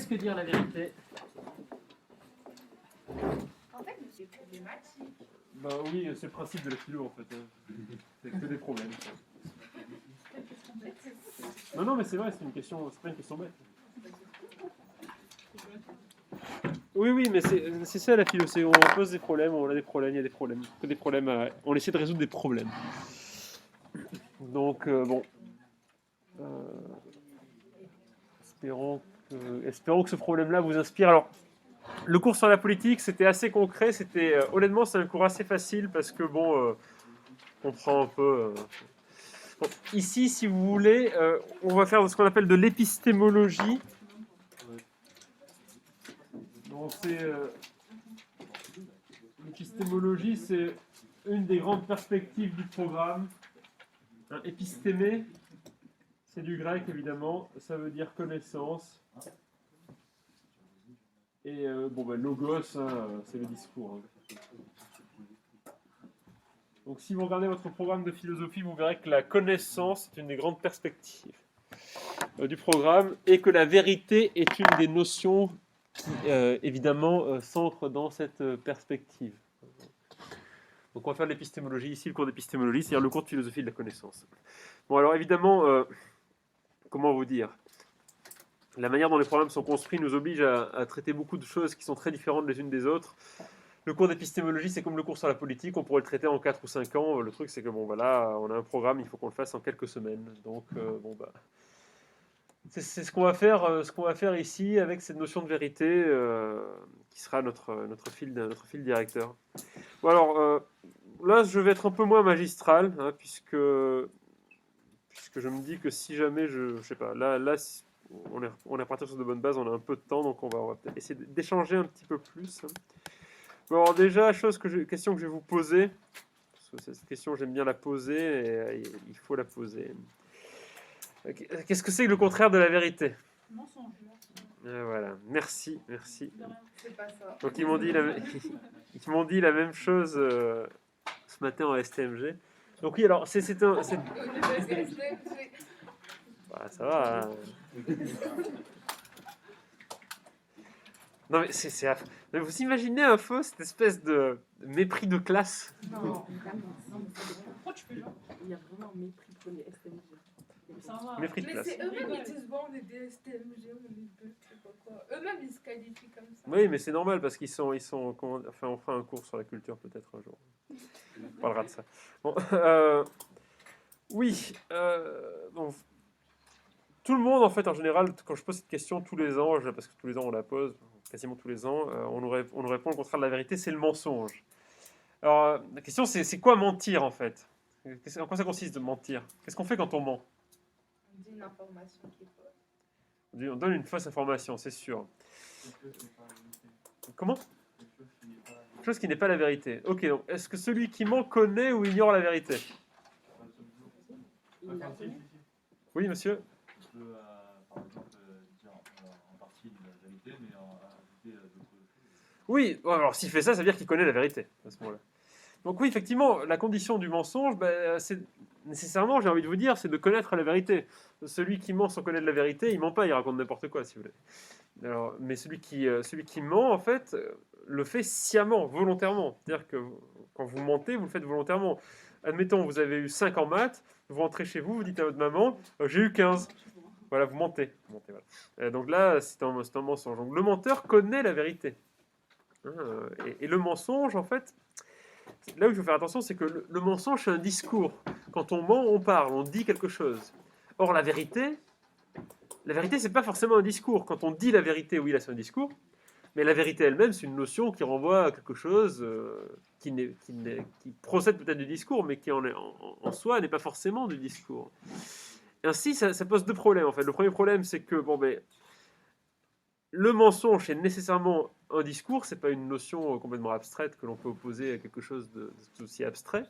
Qu'est-ce que dire la vérité? En fait, c'est problématique. Bah oui, c'est le principe de la philo en fait. C'est que des problèmes. Non, mais c'est vrai, c'est pas une question bête. Oui, mais c'est ça la philo, on pose des problèmes, on a des problèmes, il y a des problèmes. Que des problèmes on essaie de résoudre des problèmes. Donc, bon. Espérons que ce problème-là vous inspire. Alors, le cours sur la politique, c'était assez concret. Honnêtement, c'est un cours assez facile parce que, bon, on prend un peu... Bon, ici, si vous voulez, on va faire ce qu'on appelle de l'épistémologie. Donc, l'épistémologie, c'est une des grandes perspectives du programme. Épistémé, c'est du grec, évidemment. Ça veut dire connaissance. Et logos, c'est le discours. Donc si vous regardez votre programme de philosophie, vous verrez que la connaissance est une des grandes perspectives du programme et que la vérité est une des notions qui, évidemment, s'ancre dans cette perspective. Donc on va faire de l'épistémologie ici, le cours d'épistémologie, c'est-à-dire le cours de philosophie de la connaissance. Bon alors évidemment, comment vous dire ? La manière dont les programmes sont construits nous oblige à traiter beaucoup de choses qui sont très différentes les unes des autres. Le cours d'épistémologie, c'est comme le cours sur la politique, on pourrait le traiter en 4 ou 5 ans. Le truc, c'est que bon, voilà, on a un programme, il faut qu'on le fasse en quelques semaines. Donc, c'est ce qu'on va faire ici avec cette notion de vérité qui sera notre fil directeur. Bon, alors, là, je vais être un peu moins magistral, hein, puisque je me dis que si jamais je sais pas, là, on est reparti sur de bonnes bases, on a un peu de temps, donc on va peut-être essayer d'échanger un petit peu plus. Bon, alors déjà, question que je vais vous poser, parce que cette question, j'aime bien la poser, et il faut la poser. Qu'est-ce que c'est que le contraire de la vérité? Mensonge. Voilà, merci. C'est pas ça. Donc ils m'ont dit la même chose ce matin en STMG. Donc oui, alors c'est un... Bah, ça va. Hein. Non mais c'est affreux. Mais vous imaginez un peu cette espèce de mépris de classe? Non, pourquoi tu fais genre? Il y a vraiment un mépris pour les STMG. Mépris de Mais classe. c'est eux-mêmes qui disent bon, on est des STMG, on est deux, je sais pas quoi. Eux-mêmes ils se qualifient comme ça. Oui, mais c'est normal parce qu'ils sont enfin, on fera un cours sur la culture peut-être un jour. On parlera de ça. Bon, oui. Donc, tout le monde, en fait, en général, quand je pose cette question tous les ans, parce que tous les ans on la pose, quasiment tous les ans, on nous répond le contraire de la vérité, c'est le mensonge. Alors, la question, c'est quoi mentir, en fait? En quoi ça consiste de mentir? Qu'est-ce qu'on fait quand on ment? On dit une information qui est fausse. On donne une fausse information, c'est sûr. Comment? Quelque chose qui n'est pas la vérité. Ok, donc est-ce que celui qui ment connaît ou ignore la vérité? Oui, monsieur? On peut, par exemple, dire en partie la vérité, mais ajouter d'autres choses. Oui, alors s'il fait ça, ça veut dire qu'il connaît la vérité à ce moment-là. Donc oui, effectivement, la condition du mensonge, c'est nécessairement, j'ai envie de vous dire, c'est de connaître la vérité. Celui qui ment sans connaître la vérité, il ment pas, il raconte n'importe quoi, si vous voulez. Alors, mais celui qui ment, en fait, le fait sciemment, volontairement. C'est-à-dire que quand vous mentez, vous le faites volontairement. Admettons, vous avez eu 5 en maths, vous rentrez chez vous, vous dites à votre maman, j'ai eu 15. Voilà, vous mentez. Voilà. Donc là, c'est un mensonge. Donc le menteur connaît la vérité. Et le mensonge, en fait, là où il faut faire attention, c'est que le mensonge, c'est un discours. Quand on ment, on parle, on dit quelque chose. Or, la vérité, c'est pas forcément un discours. Quand on dit la vérité, oui, là, c'est un discours. Mais la vérité elle-même, c'est une notion qui renvoie à quelque chose qui procède peut-être du discours, mais qui en soi n'est pas forcément du discours. Et ainsi, ça pose deux problèmes, en fait. Le premier problème, c'est que, le mensonge, c'est nécessairement un discours, c'est pas une notion complètement abstraite que l'on peut opposer à quelque chose d'aussi abstrait.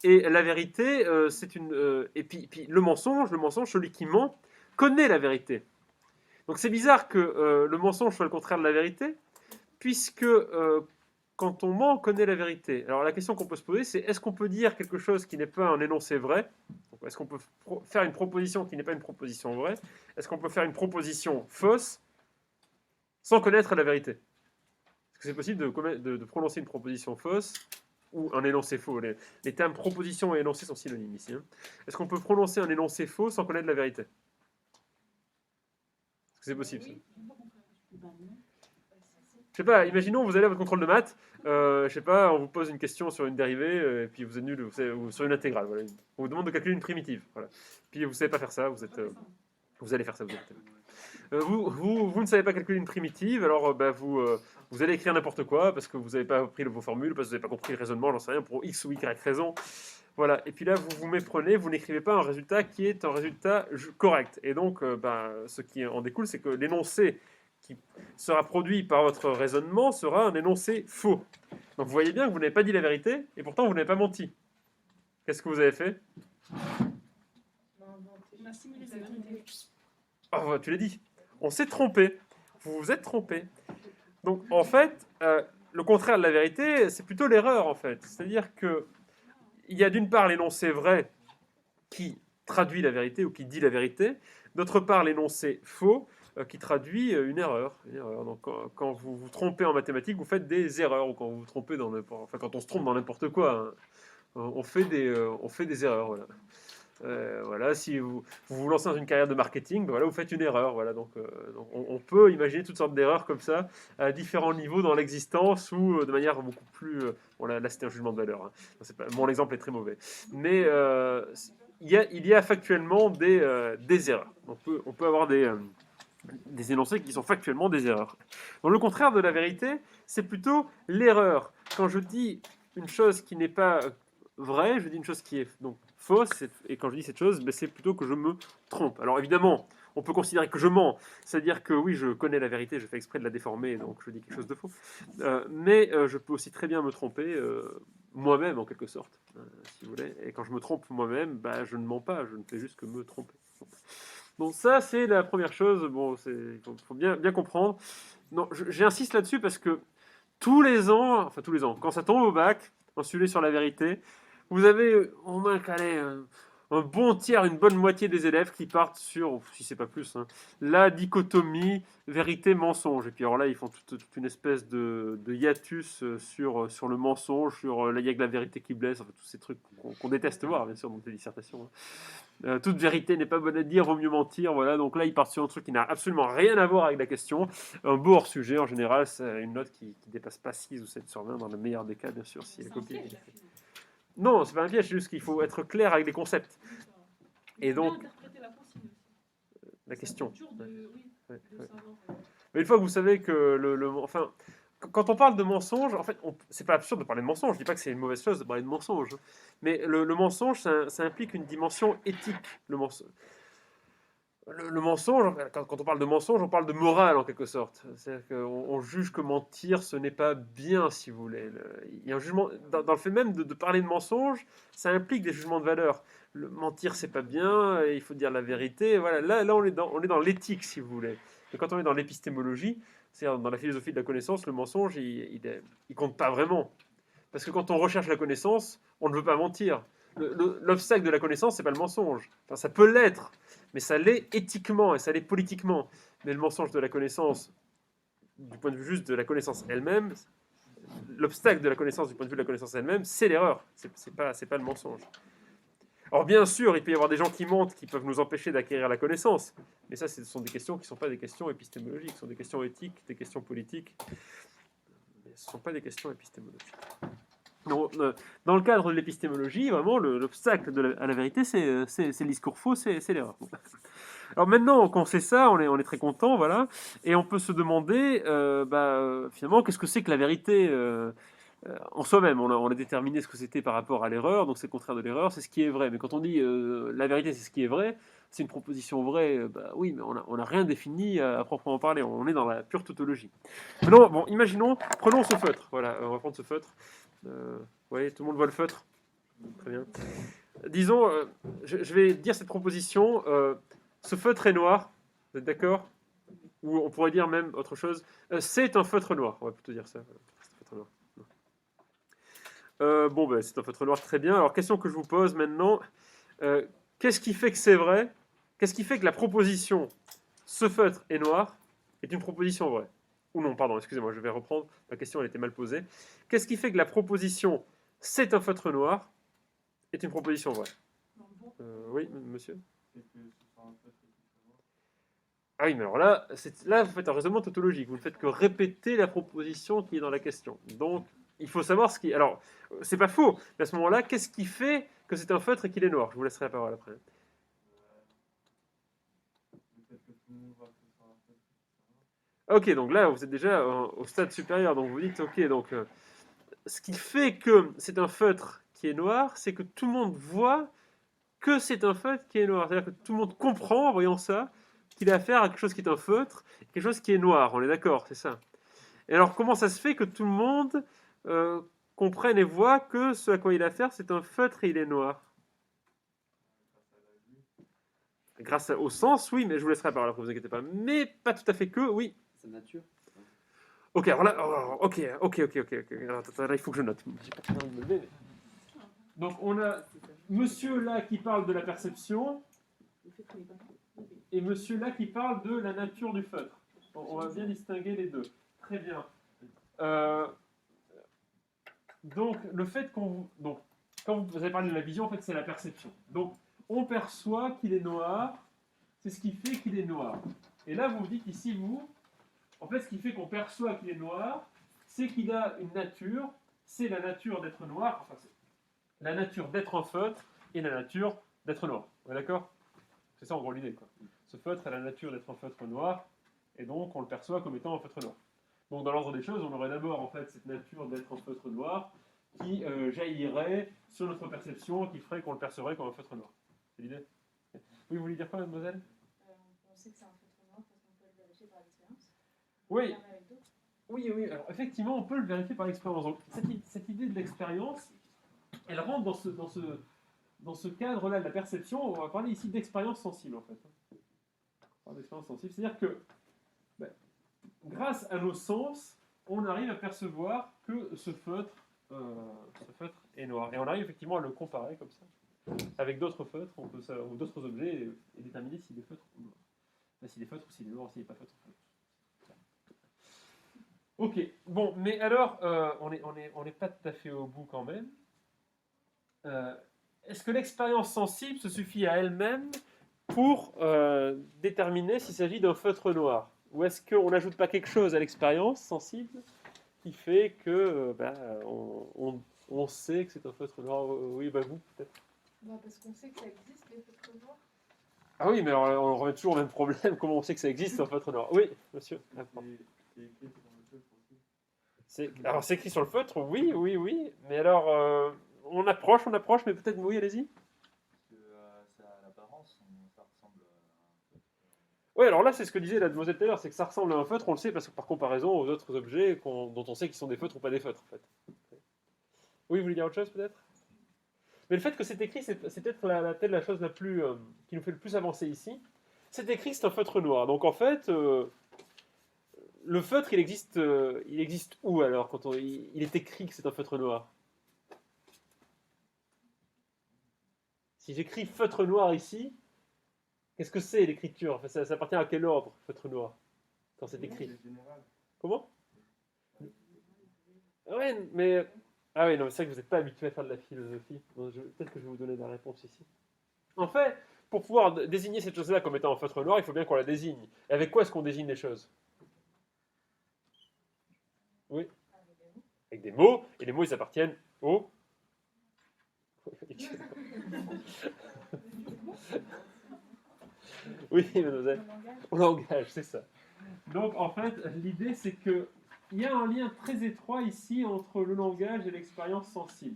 Et la vérité, c'est une... et puis le mensonge, celui qui ment, connaît la vérité. Donc c'est bizarre que le mensonge soit le contraire de la vérité, puisque quand on ment, on connaît la vérité. Alors la question qu'on peut se poser, c'est est-ce qu'on peut dire quelque chose qui n'est pas un énoncé vrai? Donc, est-ce qu'on peut faire une proposition qui n'est pas une proposition vraie? Est-ce qu'on peut faire une proposition fausse? sans connaître la vérité. Est-ce que c'est possible de prononcer une proposition fausse ou un énoncé faux? Les termes proposition et énoncé sont synonymes ici. Hein. Est-ce qu'on peut prononcer un énoncé faux sans connaître la vérité? Est-ce que c'est possible ça? Je sais pas, imaginons vous allez à votre contrôle de maths, je sais pas, on vous pose une question sur une dérivée, et puis vous êtes nul, ou sur une intégrale, voilà. On vous demande de calculer une primitive, voilà. Puis vous savez pas faire ça, vous allez faire ça, vous ne savez pas calculer une primitive, alors vous allez écrire n'importe quoi parce que vous n'avez pas appris vos formules, parce que vous n'avez pas compris le raisonnement, j'en sais rien, pour X ou Y raison. Voilà, et puis là, vous vous méprenez, vous n'écrivez pas un résultat qui est un résultat correct. Et donc, ce qui en découle, c'est que l'énoncé qui sera produit par votre raisonnement sera un énoncé faux. Donc vous voyez bien que vous n'avez pas dit la vérité, et pourtant vous n'avez pas menti. Qu'est-ce que vous avez fait? On a simulé la vérité. Oh, tu l'as dit. On s'est trompé. Vous vous êtes trompé. Donc en fait, le contraire de la vérité, c'est plutôt l'erreur en fait. C'est-à-dire que il y a d'une part l'énoncé vrai qui traduit la vérité ou qui dit la vérité, d'autre part l'énoncé faux qui traduit une erreur. Donc quand vous vous trompez en mathématiques, vous faites des erreurs, ou quand vous vous trompez quand on se trompe dans n'importe quoi, hein, on fait des erreurs. Voilà. Voilà, si vous vous lancez dans une carrière de marketing, voilà, vous faites une erreur. Voilà, donc on peut imaginer toutes sortes d'erreurs comme ça à différents niveaux dans l'existence ou de manière beaucoup plus. Bon, là c'était un jugement de valeur. Hein. Mon exemple est très mauvais. Mais il y a factuellement des erreurs. On peut avoir des énoncés qui sont factuellement des erreurs. Donc le contraire de la vérité, c'est plutôt l'erreur. Quand je dis une chose qui n'est pas vraie, je dis une chose qui est donc fausse, et quand je dis cette chose, c'est plutôt que je me trompe. Alors évidemment, on peut considérer que je mens, c'est-à-dire que oui, je connais la vérité, je fais exprès de la déformer, donc je dis quelque chose de faux, mais je peux aussi très bien me tromper moi-même en quelque sorte, si vous voulez, et quand je me trompe moi-même, je ne mens pas, je ne fais juste que me tromper. Donc ça, c'est la première chose, bon, il faut bien comprendre. Non, j'insiste là-dessus parce que tous les ans, quand ça tombe au bac, un sujet sur la vérité, vous avez au moins un bon tiers, une bonne moitié des élèves qui partent sur, si c'est pas plus, hein, la dichotomie vérité-mensonge. Et puis alors là, ils font toute une espèce de hiatus sur le mensonge, sur il y a que la vérité qui blesse, enfin, tous ces trucs qu'on déteste voir, bien sûr, dans tes dissertations. Hein. Toute vérité n'est pas bonne à dire, vaut mieux mentir. Voilà, donc là, ils partent sur un truc qui n'a absolument rien à voir avec la question. Un beau hors-sujet, en général, c'est une note qui ne dépasse pas 6 ou 7 sur 20, dans le meilleur des cas, bien sûr, si la copie. Non, c'est pas un piège, c'est juste qu'il faut être clair avec les concepts. Et donc, la question. Mais une fois que vous savez que enfin, quand on parle de mensonge, en fait, c'est pas absurde de parler de mensonge. Je dis pas que c'est une mauvaise chose de parler de mensonge, mais le mensonge, ça implique une dimension éthique. Le mensonge, quand on parle de mensonge, on parle de morale en quelque sorte. C'est-à-dire qu'on juge que mentir, ce n'est pas bien, si vous voulez. Il y a un jugement, dans le fait même de parler de mensonge, ça implique des jugements de valeur. Mentir, c'est pas bien, il faut dire la vérité. Voilà, là on est dans l'éthique, si vous voulez. Et quand on est dans l'épistémologie, c'est-à-dire dans la philosophie de la connaissance, le mensonge, il compte pas vraiment. Parce que quand on recherche la connaissance, on ne veut pas mentir. L'obstacle de la connaissance, c'est pas le mensonge. Enfin, ça peut l'être, mais ça l'est éthiquement et ça l'est politiquement. Mais le mensonge de la connaissance, du point de vue juste de la connaissance elle-même, l'obstacle de la connaissance du point de vue de la connaissance elle-même, c'est l'erreur. C'est pas le mensonge. Alors bien sûr, il peut y avoir des gens qui mentent, qui peuvent nous empêcher d'acquérir la connaissance. Mais ça, ce sont des questions qui ne sont pas des questions épistémologiques, ce sont des questions éthiques, des questions politiques. Mais ce ne sont pas des questions épistémologiques. Donc, dans le cadre de l'épistémologie, vraiment, l'obstacle à la vérité, c'est le discours faux, c'est l'erreur. Alors maintenant qu'on sait ça, on est très content, voilà, et on peut se demander, finalement, qu'est-ce que c'est que la vérité en soi-même. On a déterminé ce que c'était par rapport à l'erreur, donc c'est le contraire de l'erreur, c'est ce qui est vrai. Mais quand on dit la vérité, c'est ce qui est vrai, c'est une proposition vraie, oui, mais on n'a rien défini à proprement parler, on est dans la pure tautologie. Maintenant, bon, imaginons, prenons ce feutre, voilà, on va prendre ce feutre. Vous voyez, tout le monde voit le feutre? Très bien. Disons, je vais dire cette proposition, ce feutre est noir, vous êtes d'accord? Ou on pourrait dire même autre chose, c'est un feutre noir, on va plutôt dire ça. C'est un feutre noir. C'est un feutre noir, très bien. Alors, question que je vous pose maintenant, qu'est-ce qui fait que c'est vrai? Qu'est-ce qui fait que la proposition « ce feutre est noir » est une proposition vraie? ou non, pardon, excusez-moi, je vais reprendre, ma question elle était mal posée. Qu'est-ce qui fait que la proposition « c'est un feutre noir » est une proposition vraie? Oui, monsieur? Et que ce soit un feutre qui soit noir. Ah oui, mais alors là, là, vous faites un raisonnement tautologique. Vous ne faites que répéter la proposition qui est dans la question. Donc, il faut savoir ce qui... Alors, c'est pas faux, mais à ce moment-là, qu'est-ce qui fait que c'est un feutre et qu'il est noir? Je vous laisserai la parole après. Le fait que tout le monde voit que ce soit un feutre qui soit noir. Ok, donc là, vous êtes déjà au stade supérieur. Donc, vous dites, ok, donc... ce qui fait que c'est un feutre qui est noir, c'est que tout le monde voit que c'est un feutre qui est noir. C'est-à-dire que tout le monde comprend, en voyant ça, qu'il a affaire à quelque chose qui est un feutre, quelque chose qui est noir. On est d'accord, c'est ça. Et alors, comment ça se fait que tout le monde comprenne et voit que ce à quoi il a affaire, c'est un feutre et il est noir? Grâce au sens, oui, mais je vous laisserai la parole après, vous inquiétez pas. Mais pas tout à fait que, oui. Sa nature. Ok, alors là, ok. Alors, attends, là, il faut que je note. J'ai pas envie de me lever, mais... Donc, on a monsieur là qui parle de la perception et monsieur là qui parle de la nature du feutre. Bon, on va bien distinguer les deux. Très bien. Donc, le fait qu'on... Donc, quand vous avez parlé de la vision, en fait, c'est la perception. Donc, on perçoit qu'il est noir, c'est ce qui fait qu'il est noir. Et là, vous dites ici, vous, en fait, ce qui fait qu'on perçoit qu'il est noir, c'est qu'il a une nature, c'est la nature d'être noir, enfin, c'est la nature d'être un feutre et la nature d'être noir. On est d'accord? C'est ça en gros l'idée, quoi. Ce feutre a la nature d'être un feutre noir, et donc on le perçoit comme étant un feutre noir. Donc dans l'ordre des choses, on aurait d'abord en fait cette nature d'être un feutre noir qui jaillirait sur notre perception, qui ferait qu'on le percevrait comme un feutre noir. C'est l'idée? Oui, vous voulez dire quoi, mademoiselle? On sait que c'est un feutre noir parce qu'on peut le vérifier par l'expérience. Oui. Oui. Alors effectivement, on peut le vérifier par l'expérience. Donc cette idée de l'expérience, elle rentre dans ce cadre-là de la perception. On va parler ici d'expérience sensible, en fait. On parle d'expérience sensible, c'est-à-dire que, grâce à nos sens, on arrive à percevoir que ce feutre est noir. Et on arrive effectivement à le comparer comme ça, avec d'autres feutres, ou d'autres objets, et déterminer s'il est feutre ou noir. Enfin, s'il est feutre ou s'il est noir, ou s'il n'est pas feutre. Ok, bon, mais alors, on n'est pas tout à fait au bout quand même. Est-ce que l'expérience sensible se suffit à elle-même pour déterminer s'il s'agit d'un feutre noir? Ou est-ce qu'on n'ajoute pas quelque chose à l'expérience sensible qui fait que on sait que c'est un feutre noir? Oui, bah vous, peut-être. Parce qu'on sait que ça existe, les feutres noirs. Ah oui, mais alors, on revient toujours au même problème. Comment on sait que ça existe, un feutre noir? Oui, monsieur. C'est écrit sur le feutre aussi. Alors, c'est écrit sur le feutre, oui. Mais alors, on approche, mais peut-être, oui, allez-y. Parce que ça, à l'apparence, ça ressemble à un feutre. Oui, alors là, c'est ce que disait la demoiselle tout à l'heure, c'est que ça ressemble à un feutre, on le sait parce que par comparaison aux autres objets dont on sait qu'ils sont des feutres ou pas des feutres, en fait. Oui, vous voulez dire autre chose, peut-être? Mais le fait que c'est écrit, c'est peut-être la chose la plus, qui nous fait le plus avancer ici. C'est écrit que c'est un feutre noir. Donc, en fait, le feutre, il existe où, alors, quand il est écrit que c'est un feutre noir? Si j'écris feutre noir ici, qu'est-ce que c'est l'écriture? Enfin, ça appartient à quel ordre, feutre noir, quand c'est écrit? C'est général. Comment? Ouais, mais... Ah oui, non, mais c'est vrai que vous n'êtes pas habitué à faire de la philosophie. Peut-être que je vais vous donner la réponse ici. En fait, pour pouvoir désigner cette chose-là comme étant un feutre noir, il faut bien qu'on la désigne. Et avec quoi est-ce qu'on désigne les choses? Oui. Avec des mots, et les mots, ils appartiennent au... Oui, mademoiselle. Au langage, c'est ça. Donc, en fait, l'idée, c'est que il y a un lien très étroit ici entre le langage et l'expérience sensible.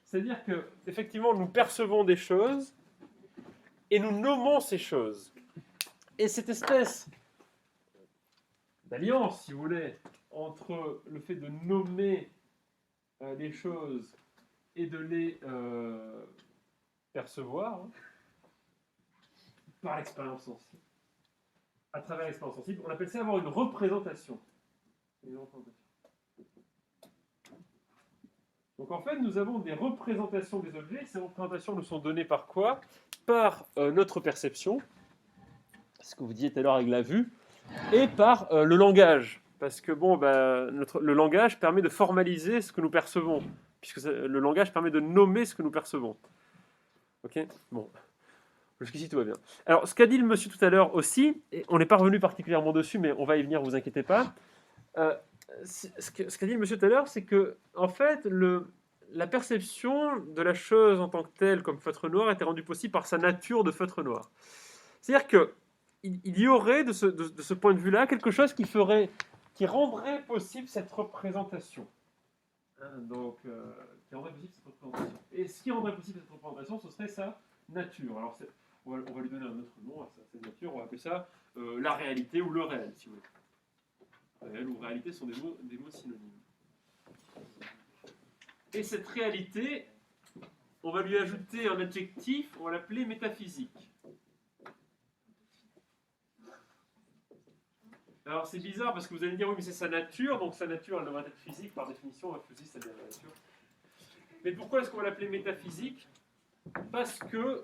C'est-à-dire que, effectivement, nous percevons des choses et nous nommons ces choses. Et cette espèce d'alliance, si vous voulez, entre le fait de nommer les choses et de les percevoir par l'expérience sensible, à travers l'expérience sensible, on appelle ça avoir une représentation. Donc en fait, nous avons des représentations des objets. Ces représentations nous sont données par quoi? Par notre perception, ce que vous disiez tout à l'heure avec la vue, et par le langage. parce que bon, le langage permet de formaliser ce que nous percevons, puisque le langage permet de nommer ce que nous percevons. Ok, bon, jusqu'ici tout va bien. Alors, ce qu'a dit le monsieur tout à l'heure aussi, et on n'est pas revenu particulièrement dessus, mais on va y venir, vous inquiétez pas. Ce qu'a dit le monsieur tout à l'heure, c'est que en fait, la perception de la chose en tant que telle, comme feutre noir, était rendue possible par sa nature de feutre noir. C'est-à-dire que il y aurait de ce point de vue-là quelque chose qui rendrait possible cette représentation. Donc, qui rendrait possible cette représentation. Et ce qui rendrait possible cette représentation, ce serait sa nature. Alors, on va lui donner un autre nom à cette nature, on va appeler ça la réalité ou le réel, si vous voulez. Réel ou réalité sont des mots synonymes. Et cette réalité, on va lui ajouter un adjectif, on va l'appeler métaphysique. Alors c'est bizarre parce que vous allez dire oui mais c'est sa nature, donc sa nature elle devrait être physique par définition, physique c'est bien la nature. Mais pourquoi est-ce qu'on va l'appeler métaphysique? Parce que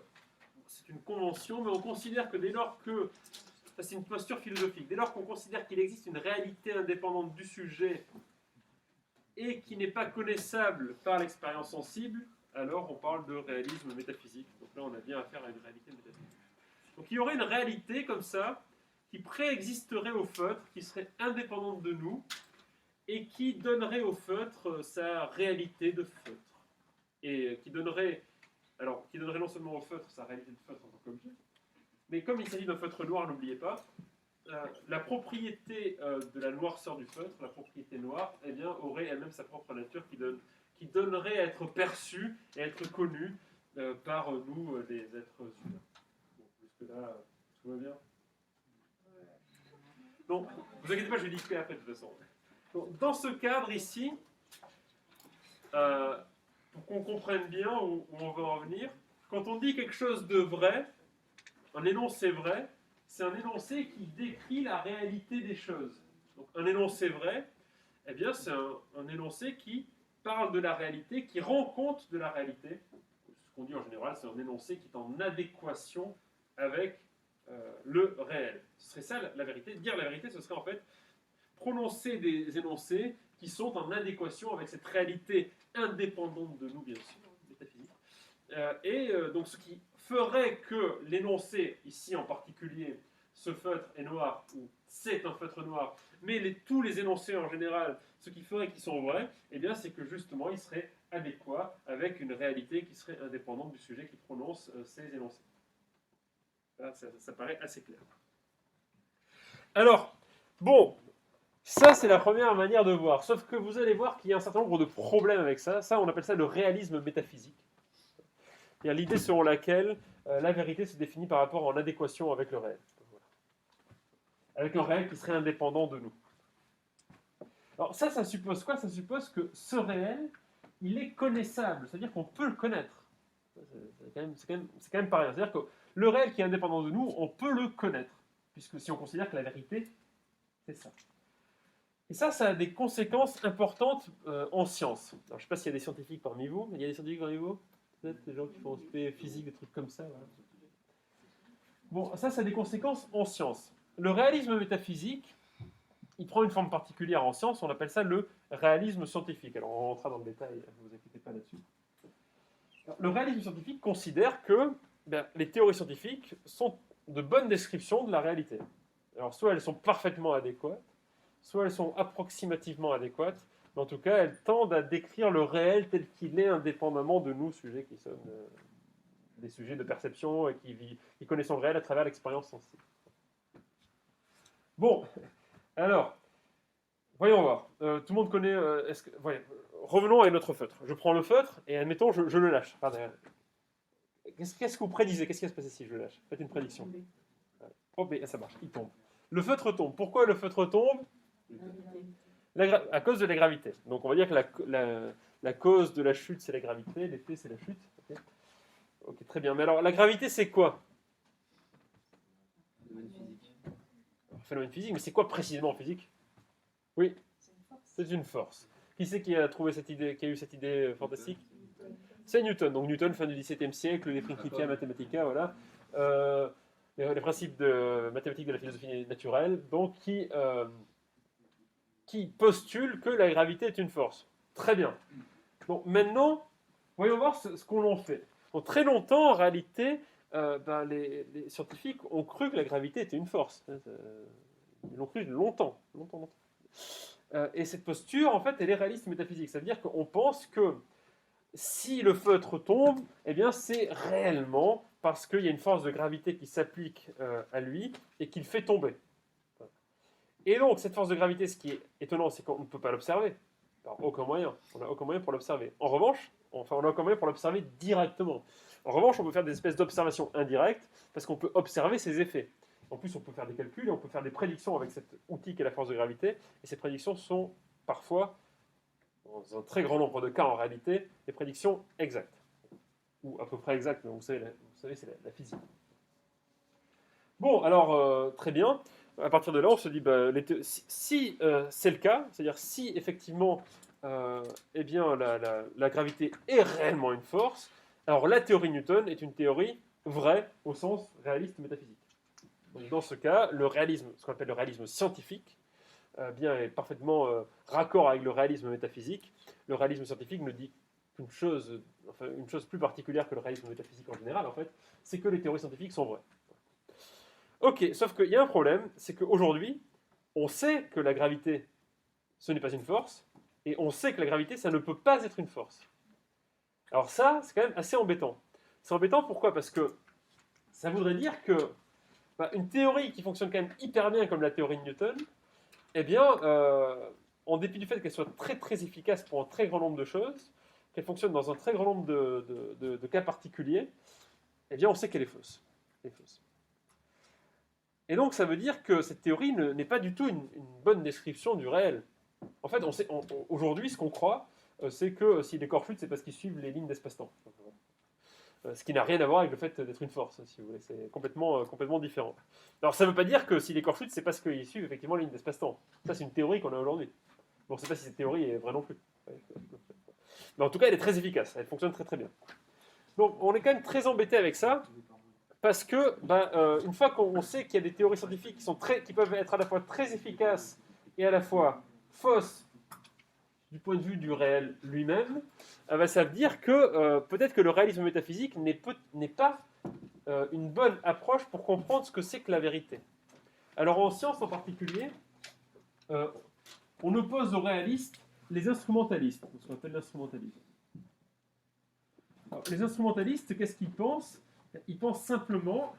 c'est une convention, mais on considère que dès lors que, c'est une posture philosophique, dès lors qu'on considère qu'il existe une réalité indépendante du sujet et qui n'est pas connaissable par l'expérience sensible, alors on parle de réalisme métaphysique. Donc là on a bien affaire à une réalité métaphysique. Donc il y aurait une réalité comme ça, qui préexisterait au feutre, qui serait indépendante de nous, et qui donnerait au feutre sa réalité de feutre. Et qui donnerait non seulement au feutre sa réalité de feutre en tant qu'objet, mais comme il s'agit d'un feutre noir, n'oubliez pas, la propriété de la noirceur du feutre, la propriété noire, eh bien, aurait elle-même sa propre nature qui donnerait à être perçue et à être connue par nous, les êtres humains. Bon, jusque-là, tout va bien. Donc, vous inquiétez pas, je vais discuter après de toute façon. Donc, dans ce cadre ici, pour qu'on comprenne bien où on veut en venir, quand on dit quelque chose de vrai, un énoncé vrai, c'est un énoncé qui décrit la réalité des choses. Donc, un énoncé vrai, eh bien, c'est un énoncé qui parle de la réalité, qui rend compte de la réalité. Ce qu'on dit en général, c'est un énoncé qui est en adéquation avec le réel. Ce serait ça la vérité. Dire la vérité, ce serait en fait prononcer des énoncés qui sont en adéquation avec cette réalité indépendante de nous, bien sûr, métaphysique. Donc ce qui ferait que l'énoncé, ici en particulier, ce feutre est noir, ou c'est un feutre noir, mais tous les énoncés en général, ce qui ferait qu'ils sont vrais, eh bien c'est que justement ils seraient adéquats avec une réalité qui serait indépendante du sujet qui prononce ces énoncés. Là, ça paraît assez clair. Alors, bon, ça c'est la première manière de voir, sauf que vous allez voir qu'il y a un certain nombre de problèmes avec ça. Ça, on appelle ça le réalisme métaphysique. C'est-à-dire l'idée selon laquelle la vérité se définit par rapport en adéquation avec le réel. Voilà. Avec un réel qui serait indépendant de nous. Alors ça suppose quoi? Ça suppose que ce réel, il est connaissable, c'est-à-dire qu'on peut le connaître. C'est quand même pas rien. C'est-à-dire que le réel qui est indépendant de nous, on peut le connaître, puisque si on considère que la vérité, c'est ça. Et ça a des conséquences importantes en sciences. Alors, je ne sais pas s'il y a des scientifiques parmi vous, mais il y a des scientifiques parmi vous? Peut-être des gens qui font spé physique, des trucs comme ça. Voilà. Bon, ça a des conséquences en sciences. Le réalisme métaphysique, il prend une forme particulière en sciences, on appelle ça le réalisme scientifique. Alors, on rentrera dans le détail, ne vous inquiétez pas là-dessus. Le réalisme scientifique considère que les théories scientifiques sont de bonnes descriptions de la réalité. Alors, soit elles sont parfaitement adéquates, soit elles sont approximativement adéquates, mais en tout cas, elles tendent à décrire le réel tel qu'il est, indépendamment de nous, sujets qui sont des sujets de perception et qui connaissons le réel à travers l'expérience sensible. Bon, alors, voyons voir. Tout le monde connaît... revenons à notre feutre. Je prends le feutre et admettons, je le lâche. Qu'est-ce que vous prédisez? Qu'est-ce qui va se passer si je le lâche? Faites une prédiction. Oh, mais ça marche, il tombe. Le feutre tombe. Pourquoi le feutre tombe? À cause de la gravité. Donc on va dire que la cause de la chute, c'est la gravité, l'effet, c'est la chute. Ok, très bien. Mais alors, la gravité, c'est quoi? Phénomène physique. Mais c'est quoi précisément en physique? Oui, c'est une force. Qui c'est qui a trouvé cette idée, qui a eu cette idée fantastique? C'est Newton. Donc Newton, fin du XVIIe siècle, les Principia Mathematica, voilà. Les principes de mathématiques de la philosophie naturelle, donc qui qui postule que la gravité est une force. Très bien. Donc maintenant, voyons voir ce qu'on en fait. Donc, très longtemps, en réalité, les scientifiques ont cru que la gravité était une force. Ils l'ont cru longtemps. Et cette posture, en fait, elle est réaliste métaphysique. C'est-à-dire qu'on pense que si le feutre tombe, eh bien, c'est réellement parce qu'il y a une force de gravité qui s'applique à lui et qui le fait tomber. Et donc, cette force de gravité, ce qui est étonnant, c'est qu'on ne peut pas l'observer. Par aucun moyen. On n'a aucun moyen pour l'observer. En revanche, on a aucun moyen pour l'observer directement. En revanche, on peut faire des espèces d'observations indirectes parce qu'on peut observer ses effets. En plus, on peut faire des calculs et on peut faire des prédictions avec cet outil qu'est la force de gravité. Et ces prédictions sont parfois, dans un très grand nombre de cas en réalité, des prédictions exactes. Ou à peu près exactes, mais vous savez c'est la physique. Bon, alors, très bien. À partir de là, on se dit, si c'est le cas, c'est-à-dire si effectivement eh bien, la gravité est réellement une force, alors la théorie Newton est une théorie vraie au sens réaliste métaphysique. Donc, dans ce cas, le réalisme, ce qu'on appelle le réalisme scientifique, bien, est parfaitement raccord avec le réalisme métaphysique. Le réalisme scientifique ne dit qu'une chose, enfin, une chose plus particulière que le réalisme métaphysique en général, en fait, c'est que les théories scientifiques sont vraies. Ok, sauf qu'il y a un problème, c'est qu'aujourd'hui, on sait que la gravité, ce n'est pas une force, et on sait que la gravité, ça ne peut pas être une force. Alors ça, c'est quand même assez embêtant. C'est embêtant pourquoi? Parce que ça voudrait dire que une théorie qui fonctionne quand même hyper bien comme la théorie de Newton, eh bien, en dépit du fait qu'elle soit très très efficace pour un très grand nombre de choses, qu'elle fonctionne dans un très grand nombre de cas particuliers, eh bien, on sait qu'elle est fausse. Elle est fausse. Et donc, ça veut dire que cette théorie n'est pas du tout une bonne description du réel. En fait, aujourd'hui, ce qu'on croit, c'est que si les corps chutent, c'est parce qu'ils suivent les lignes d'espace-temps. Ce qui n'a rien à voir avec le fait d'être une force, si vous voulez. C'est complètement différent. Alors, ça ne veut pas dire que si les corps chutent, c'est parce qu'ils suivent effectivement les lignes d'espace-temps. Ça, c'est une théorie qu'on a aujourd'hui. Bon, je ne sais pas si cette théorie est vraie non plus. Mais en tout cas, elle est très efficace. Elle fonctionne très très bien. Donc, on est quand même très embêté avec ça. Parce que, une fois qu'on sait qu'il y a des théories scientifiques qui peuvent être à la fois très efficaces et à la fois fausses du point de vue du réel lui-même, ça veut dire que peut-être que le réalisme métaphysique n'est pas une bonne approche pour comprendre ce que c'est que la vérité. Alors en science en particulier, on oppose aux réalistes les instrumentalistes, ce qu'on appelle l'instrumentalisme. Alors, les instrumentalistes, qu'est-ce qu'ils pensent? Ils pensent simplement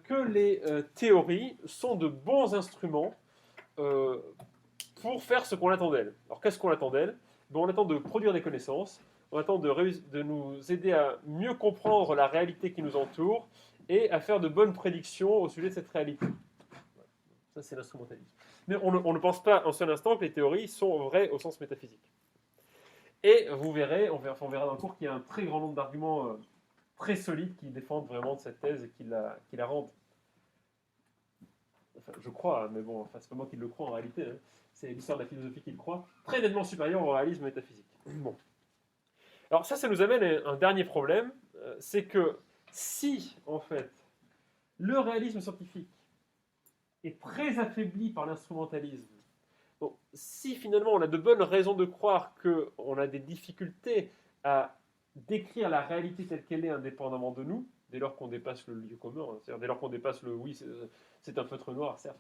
que les théories sont de bons instruments pour faire ce qu'on attend d'elles. Alors qu'est-ce qu'on attend d'elles? On attend de produire des connaissances, on attend de nous aider à mieux comprendre la réalité qui nous entoure et à faire de bonnes prédictions au sujet de cette réalité. Ça, c'est l'instrumentalisme. Mais on ne pense pas un seul instant que les théories sont vraies au sens métaphysique. Et vous verrez, on verra dans le cours qu'il y a un très grand nombre d'arguments très solides qui défendent vraiment de cette thèse et qui la rendent, enfin je crois, mais bon, c'est pas moi qui le crois en réalité, hein. C'est l'histoire de la philosophie qui le croit, très nettement supérieure au réalisme métaphysique. Bon. Alors ça nous amène à un dernier problème, c'est que si, en fait, le réalisme scientifique est très affaibli par l'instrumentalisme, bon, si finalement on a de bonnes raisons de croire qu'on a des difficultés à décrire la réalité telle qu'elle est indépendamment de nous, dès lors qu'on dépasse le lieu commun, hein, c'est-à-dire dès lors qu'on dépasse le oui, c'est un feutre noir, certes.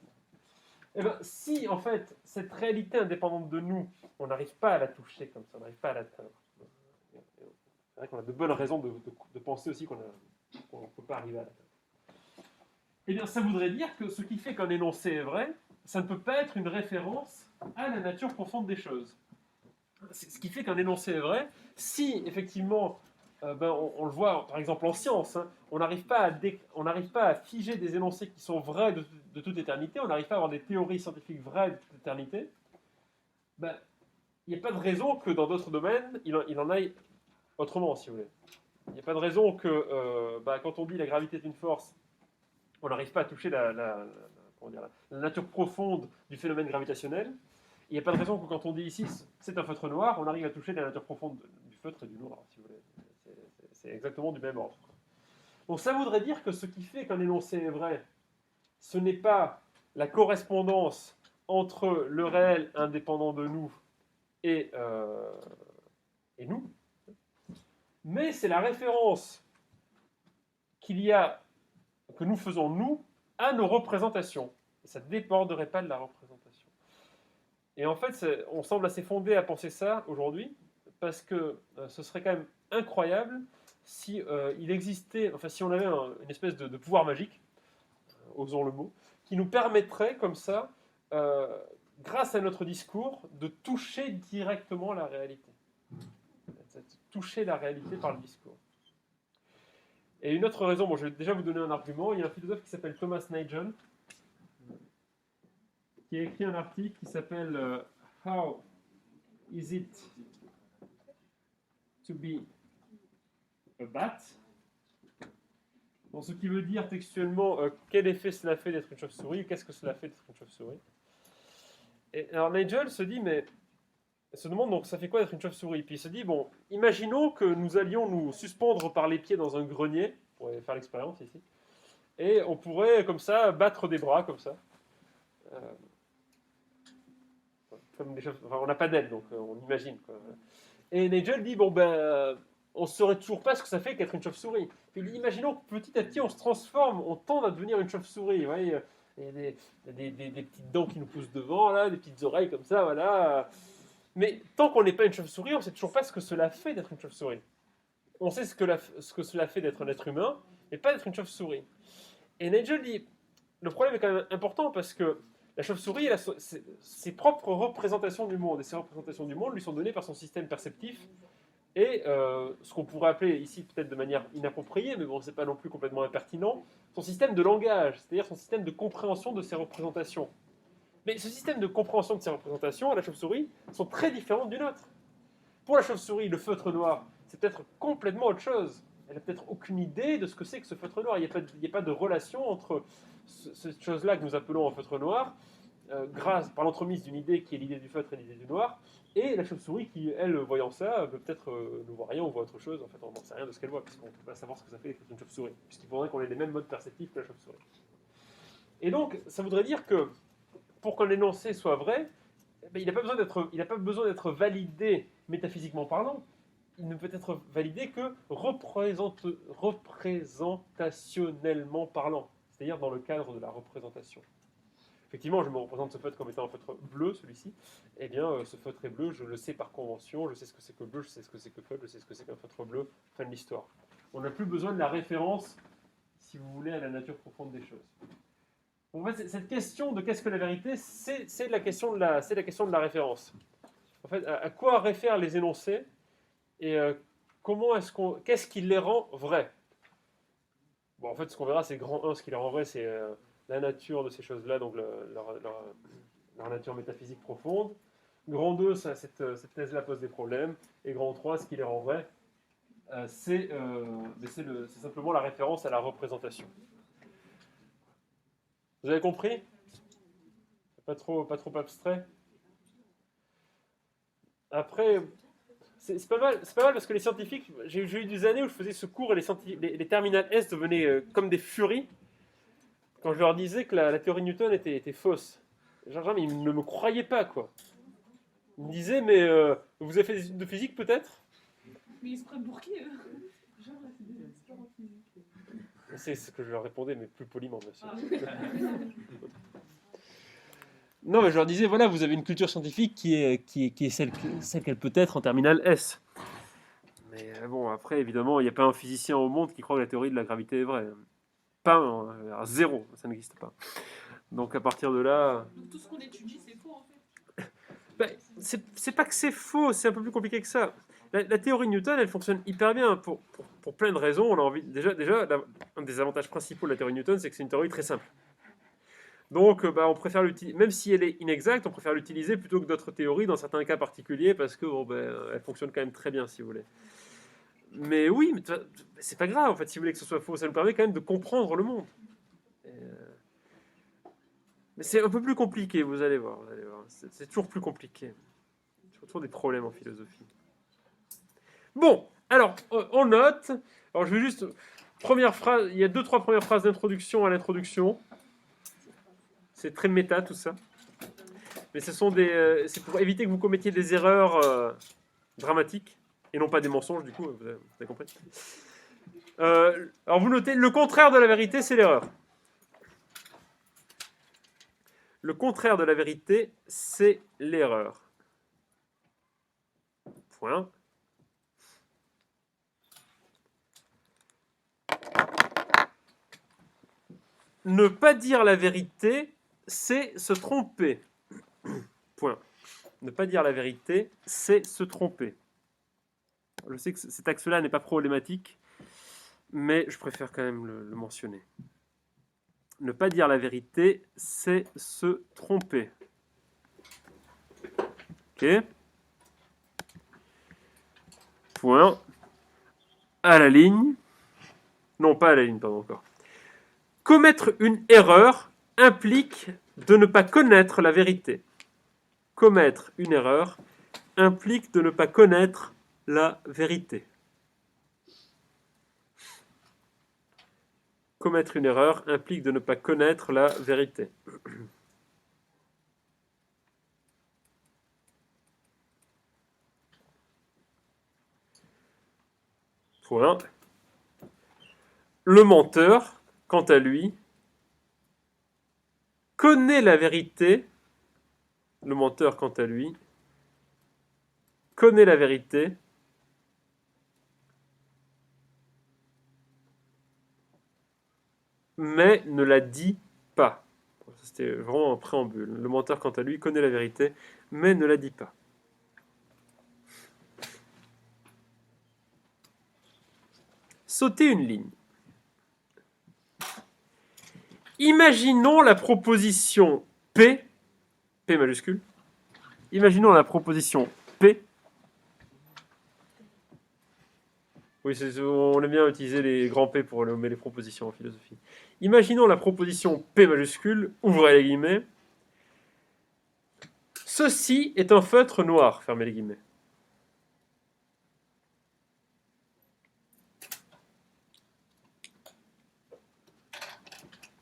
Eh bien, si en fait cette réalité indépendante de nous, on n'arrive pas à la toucher comme ça, on n'arrive pas à l'atteindre, c'est vrai qu'on a de bonnes raisons de penser aussi qu'on ne peut pas arriver à l'atteindre. Eh bien, ça voudrait dire que ce qui fait qu'un énoncé est vrai, ça ne peut pas être une référence à la nature profonde des choses. Ce qui fait qu'un énoncé est vrai, si effectivement, on le voit par exemple en science, hein, on n'arrive pas à figer des énoncés qui sont vrais de toute éternité, on n'arrive pas à avoir des théories scientifiques vraies de toute éternité, il n'y a pas de raison que dans d'autres domaines, il en aille autrement, si vous voulez. Il n'y a pas de raison que quand on dit la gravité est une force, on n'arrive pas à toucher la nature profonde du phénomène gravitationnel. Il n'y a pas de raison que quand on dit ici c'est un feutre noir, on arrive à toucher la nature profonde du feutre et du noir, si vous voulez. C'est exactement du même ordre. Donc ça voudrait dire que ce qui fait qu'un énoncé est vrai, ce n'est pas la correspondance entre le réel indépendant de nous et nous, mais c'est la référence qu'il y a, que nous faisons nous, à nos représentations. Et ça ne déborderait pas de la représentation. Et en fait, on semble assez fondé à penser ça aujourd'hui, parce que ce serait quand même incroyable si il existait, enfin si on avait une espèce de pouvoir magique, osons le mot, qui nous permettrait comme ça, grâce à notre discours, de toucher directement la réalité. Toucher la réalité par le discours. Et une autre raison, bon, je vais déjà vous donner un argument, il y a un philosophe qui s'appelle Thomas Nagel, qui a écrit un article qui s'appelle How is it to be a bat? Bon, ce qui veut dire textuellement quel effet cela fait d'être une chauve-souris, qu'est-ce que cela fait d'être une chauve-souris. Et alors Nigel se demande donc ça fait quoi d'être une chauve-souris. Puis il se dit bon, imaginons que nous allions nous suspendre par les pieds dans un grenier, on pourrait faire l'expérience ici, et on pourrait comme ça battre des bras comme ça. Comme enfin, on n'a pas d'aile donc on imagine quoi. Et Nigel dit bon ben on ne saurait toujours pas ce que ça fait qu'être une chauve-souris. Puis imaginons que petit à petit on se transforme, on tend à devenir une chauve-souris. Vous voyez, il y a des petites dents qui nous poussent devant, là, des petites oreilles comme ça, voilà. Mais tant qu'on n'est pas une chauve-souris, on ne sait toujours pas ce que cela fait d'être une chauve-souris. On sait ce que cela fait d'être un être humain, mais pas d'être une chauve-souris. Et Nigel dit, le problème est quand même important parce que la chauve-souris, elle a ses propres représentations du monde. Et ces représentations du monde lui sont données par son système perceptif. Et ce qu'on pourrait appeler ici peut-être de manière inappropriée, mais bon, c'est pas non plus complètement impertinent, son système de langage, c'est-à-dire son système de compréhension de ces représentations. Mais ce système de compréhension de ces représentations, à la chauve-souris, sont très différentes du nôtre. Pour la chauve-souris, le feutre noir, c'est peut-être complètement autre chose. Elle n'a peut-être aucune idée de ce que c'est que ce feutre noir. Il n'y a pas de relation entre cette chose-là que nous appelons un feutre noir, grâce par l'entremise d'une idée qui est l'idée du feutre et l'idée du noir, et la chauve-souris qui, elle, voyant ça, peut peut-être ne voit rien, on voit autre chose. En fait, on n'en sait rien de ce qu'elle voit, puisqu'on ne peut pas savoir ce que ça fait d'être une chauve-souris, puisqu'il faudrait qu'on ait les mêmes modes perceptifs que la chauve-souris. Et donc, ça voudrait dire que, pour qu'un énoncé soit vrai, ben, il n'a pas besoin d'être validé métaphysiquement parlant. Il ne peut être validé que représentationnellement parlant, c'est-à-dire dans le cadre de la représentation. Effectivement, je me représente ce feutre comme étant un feutre bleu, celui-ci. Eh bien, ce feutre est bleu, je le sais par convention, je sais ce que c'est que bleu, je sais ce que c'est que feutre, je sais ce que c'est qu'un feutre bleu, fin de l'histoire. On n'a plus besoin de la référence, si vous voulez, à la nature profonde des choses. En fait, cette question de qu'est-ce que la vérité, c'est la question de la référence. En fait, à quoi réfèrent les énoncés et qu'est-ce qui les rend vrais? Bon, en fait, ce qu'on verra, c'est grand 1, ce qui les rend vrais, c'est la nature de ces choses-là, donc leur nature métaphysique profonde. Grand 2, cette thèse-là pose des problèmes. Et grand 3, ce qui les rend vrais, c'est simplement la référence à la représentation. Vous avez compris? Pas trop abstrait. Après, c'est pas mal parce que les scientifiques, j'ai eu des années où je faisais ce cours et les terminales S devenaient comme des furies quand je leur disais que la théorie de Newton était fausse. Genre, mais ils ne me croyaient pas, quoi. Ils me disaient, mais vous avez fait des études de physique, peut-être? Mais ils se prennent pour qui Genre, c'est des experts en physique. C'est ce que je leur répondais, mais plus poliment, bien sûr. Non, mais je leur disais, voilà, vous avez une culture scientifique qui est celle qu'elle peut être en terminale S. Mais bon, après, évidemment, il n'y a pas un physicien au monde qui croit que la théorie de la gravité est vraie. Pas un, zéro, ça n'existe pas. Donc à partir de là... Donc tout ce qu'on étudie, c'est faux, en fait. Ben, c'est pas que c'est faux, c'est un peu plus compliqué que ça. La théorie de Newton, elle fonctionne hyper bien pour plein de raisons. On a envie, déjà un des avantages principaux de la théorie de Newton, c'est que c'est une théorie très simple. Donc, on préfère l'utiliser, même si elle est inexacte, on préfère l'utiliser plutôt que d'autres théories dans certains cas particuliers parce que elle fonctionne quand même très bien, si vous voulez. Mais oui, mais c'est pas grave en fait, si vous voulez que ce soit faux, ça nous permet quand même de comprendre le monde. Mais c'est un peu plus compliqué, vous allez voir. C'est toujours plus compliqué. Il y a toujours des problèmes en philosophie. Bon, alors, on note. Alors, je vais juste... Première phrase, il y a 2-3 premières phrases d'introduction à l'introduction. C'est très méta, tout ça. mais c'est pour éviter que vous commettiez des erreurs dramatiques et non pas des mensonges, du coup, vous avez compris. Alors vous notez, le contraire de la vérité, c'est l'erreur. Le contraire de la vérité, c'est l'erreur. Point. Ne pas dire la vérité, c'est se tromper. Point. Ne pas dire la vérité, c'est se tromper. Je sais que cet axe-là n'est pas problématique, mais je préfère quand même le mentionner. Ne pas dire la vérité, c'est se tromper. Ok. Point. À la ligne. Non, pas à la ligne, pardon, encore. Commettre une erreur implique de ne pas connaître la vérité. Commettre une erreur implique de ne pas connaître la vérité. Commettre une erreur implique de ne pas connaître la vérité. Point. Le menteur, quant à lui, connaît la vérité. Le menteur, quant à lui, connaît la vérité, mais ne la dit pas. C'était vraiment un préambule. Le menteur, quant à lui, connaît la vérité, mais ne la dit pas. Sauter une ligne. Imaginons la proposition P, P majuscule. Imaginons la proposition P. Oui, on aime bien utiliser les grands P pour nommer les propositions en philosophie. Imaginons la proposition P majuscule, ouvrez les guillemets. Ceci est un feutre noir, fermez les guillemets.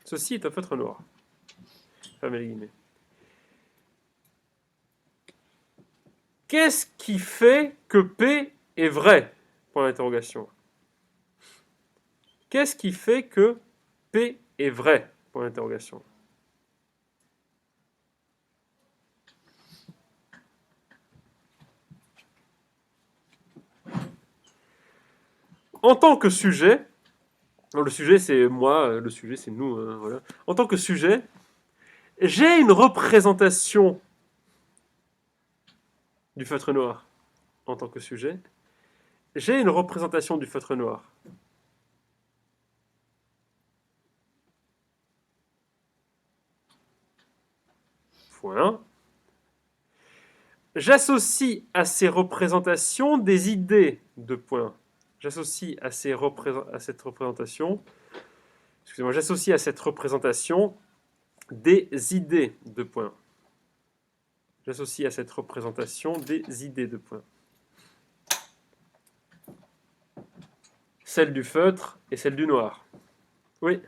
Ceci est un feutre noir. Fermez les guillemets. Qu'est-ce qui fait que P est vrai? Point d'interrogation. Qu'est-ce qui fait que P est vrai? Point d'interrogation. En tant que sujet, le sujet c'est moi, le sujet c'est nous, hein, voilà. En tant que sujet, j'ai une représentation du feutre noir. En tant que sujet, j'ai une représentation du feutre noir. Point. J'associe à ces représentations des idées, deux points. J'associe à cette représentation, excusez-moi, j'associe à cette représentation des idées, deux points. J'associe à cette représentation des idées, deux points. Celle du feutre et celle du noir. Oui.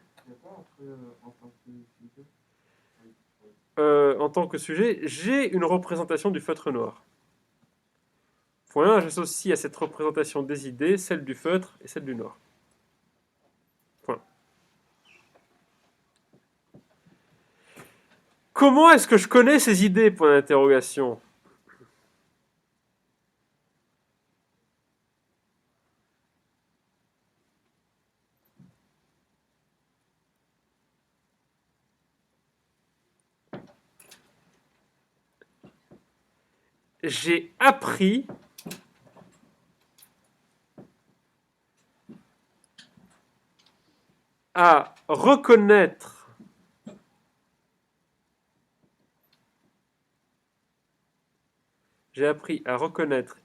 En tant que sujet, j'ai une représentation du feutre noir. Point, j'associe à cette représentation des idées celle du feutre et celle du noir. Point. Comment est-ce que je connais ces idées? Point d'interrogation. J'ai appris à reconnaître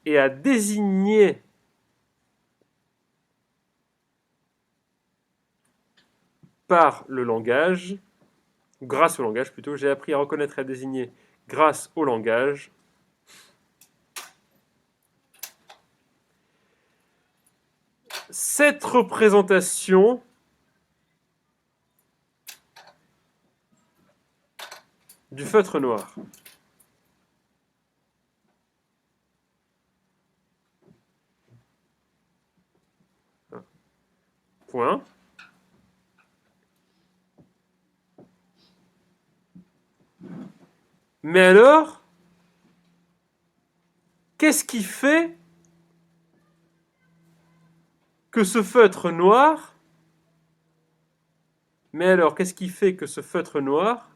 et à désigner par le langage, grâce au langage plutôt, j'ai appris à reconnaître et à désigner grâce au langage cette représentation du feutre noir. Point. Mais alors, qu'est-ce qui fait que ce feutre noir... Mais alors, qu'est-ce qui fait que ce feutre noir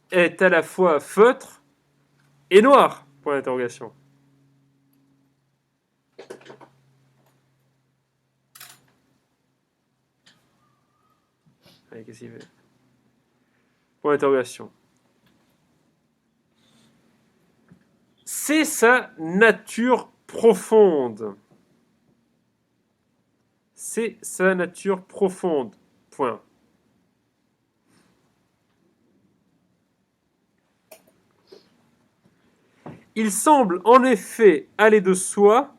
est à la fois feutre et noir? Point d'interrogation. Allez, qu'est-ce qu'il fait? Point d'interrogation. C'est sa nature profonde. C'est sa nature profonde. Point. Il semble en effet aller de soi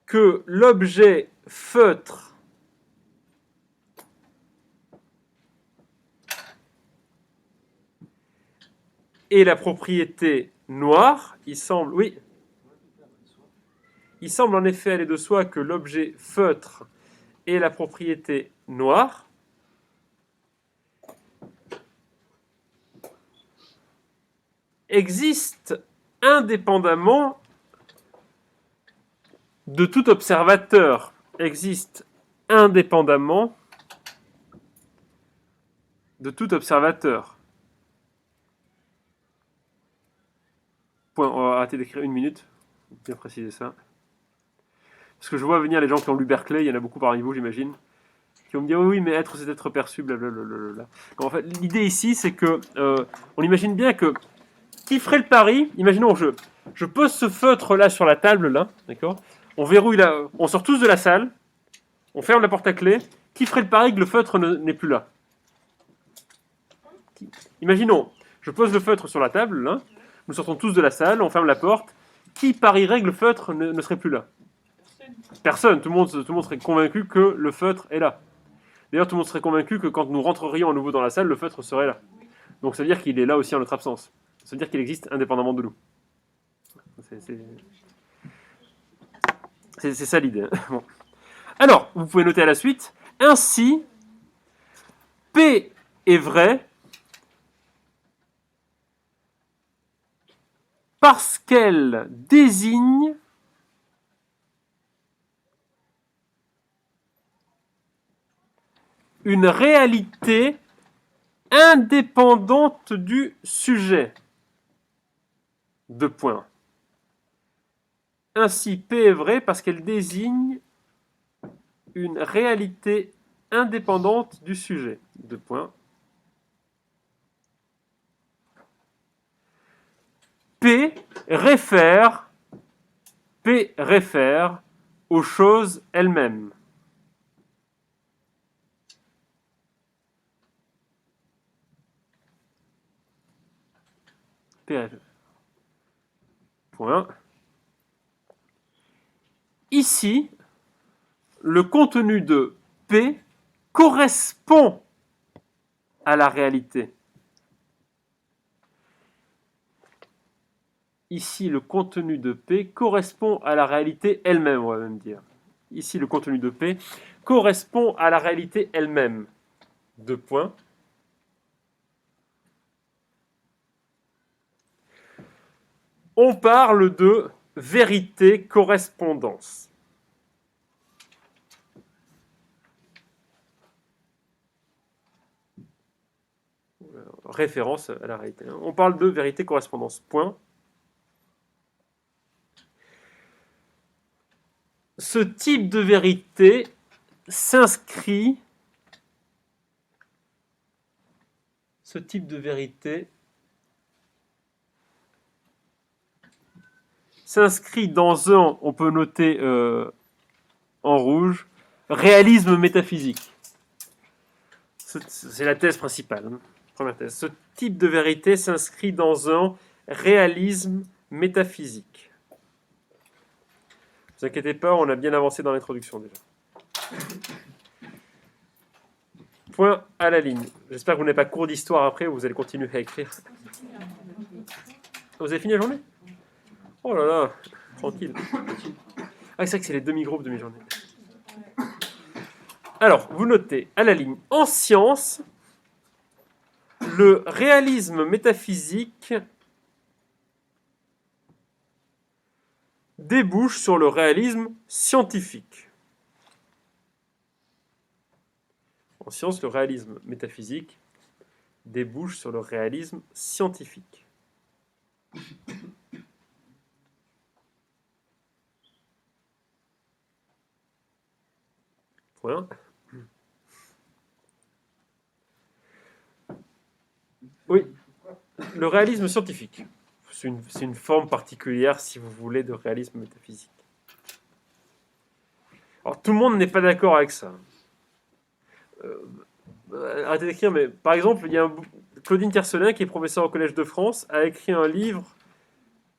que l'objet feutre et la propriété noire, il semble en effet aller de soi que l'objet feutre et la propriété noire existent indépendamment de tout observateur. Point. On va arrêter d'écrire 1 minute. Bien préciser ça. Parce que je vois venir les gens qui ont lu Berkeley, il y en a beaucoup parmi vous, j'imagine, qui vont me dire oui, mais être, c'est être perçu, blablabla. En fait, l'idée ici, c'est que on imagine bien que qui ferait le pari, imaginons, je pose ce feutre là sur la table, là, d'accord? On verrouille là, on sort tous de la salle, on ferme la porte à clé. Qui ferait le pari que le feutre n'est plus là? Imaginons, je pose le feutre sur la table, là, nous sortons tous de la salle, on ferme la porte. Qui parierait que le feutre ne serait plus là? Personne. Tout le monde serait convaincu que le feutre est là. D'ailleurs, tout le monde serait convaincu que quand nous rentrerions à nouveau dans la salle, le feutre serait là. Donc ça veut dire qu'il est là aussi en notre absence. Ça veut dire qu'il existe indépendamment de nous. C'est ça l'idée. Bon. Alors, vous pouvez noter à la suite. Ainsi, P est vrai parce qu'elle désigne une réalité indépendante du sujet. Deux points. Ainsi, P est vrai parce qu'elle désigne une réalité indépendante du sujet. Deux points. P réfère aux choses elles-mêmes. P réfère. Point. Ici, le contenu de P correspond à la réalité. Ici, le contenu de P correspond à la réalité elle-même, on va même dire. Ici, le contenu de P correspond à la réalité elle-même. Deux points. On parle de vérité-correspondance. Référence à la réalité. On parle de vérité-correspondance. Point. Ce type de vérité s'inscrit dans un, on peut noter en rouge, réalisme métaphysique. C'est la thèse principale. Hein. Première thèse. Ce type de vérité s'inscrit dans un réalisme métaphysique. Vous vous inquiétez pas, on a bien avancé dans l'introduction déjà. Point à la ligne. J'espère que vous n'avez pas cours d'histoire après, vous allez continuer à écrire. Vous avez fini la journée? Oh là là, tranquille. Ah, c'est vrai que c'est les demi-groupes demi-journée. Alors, vous notez à la ligne. En science, le réalisme métaphysique débouche sur le réalisme scientifique. En science, le réalisme métaphysique débouche sur le réalisme scientifique. Point. Oui, le réalisme scientifique. C'est une forme particulière, si vous voulez, de réalisme métaphysique. Alors, tout le monde n'est pas d'accord avec ça. Arrêtez d'écrire, mais par exemple, il y a Claudine Tiercelin, qui est professeure au Collège de France, a écrit un livre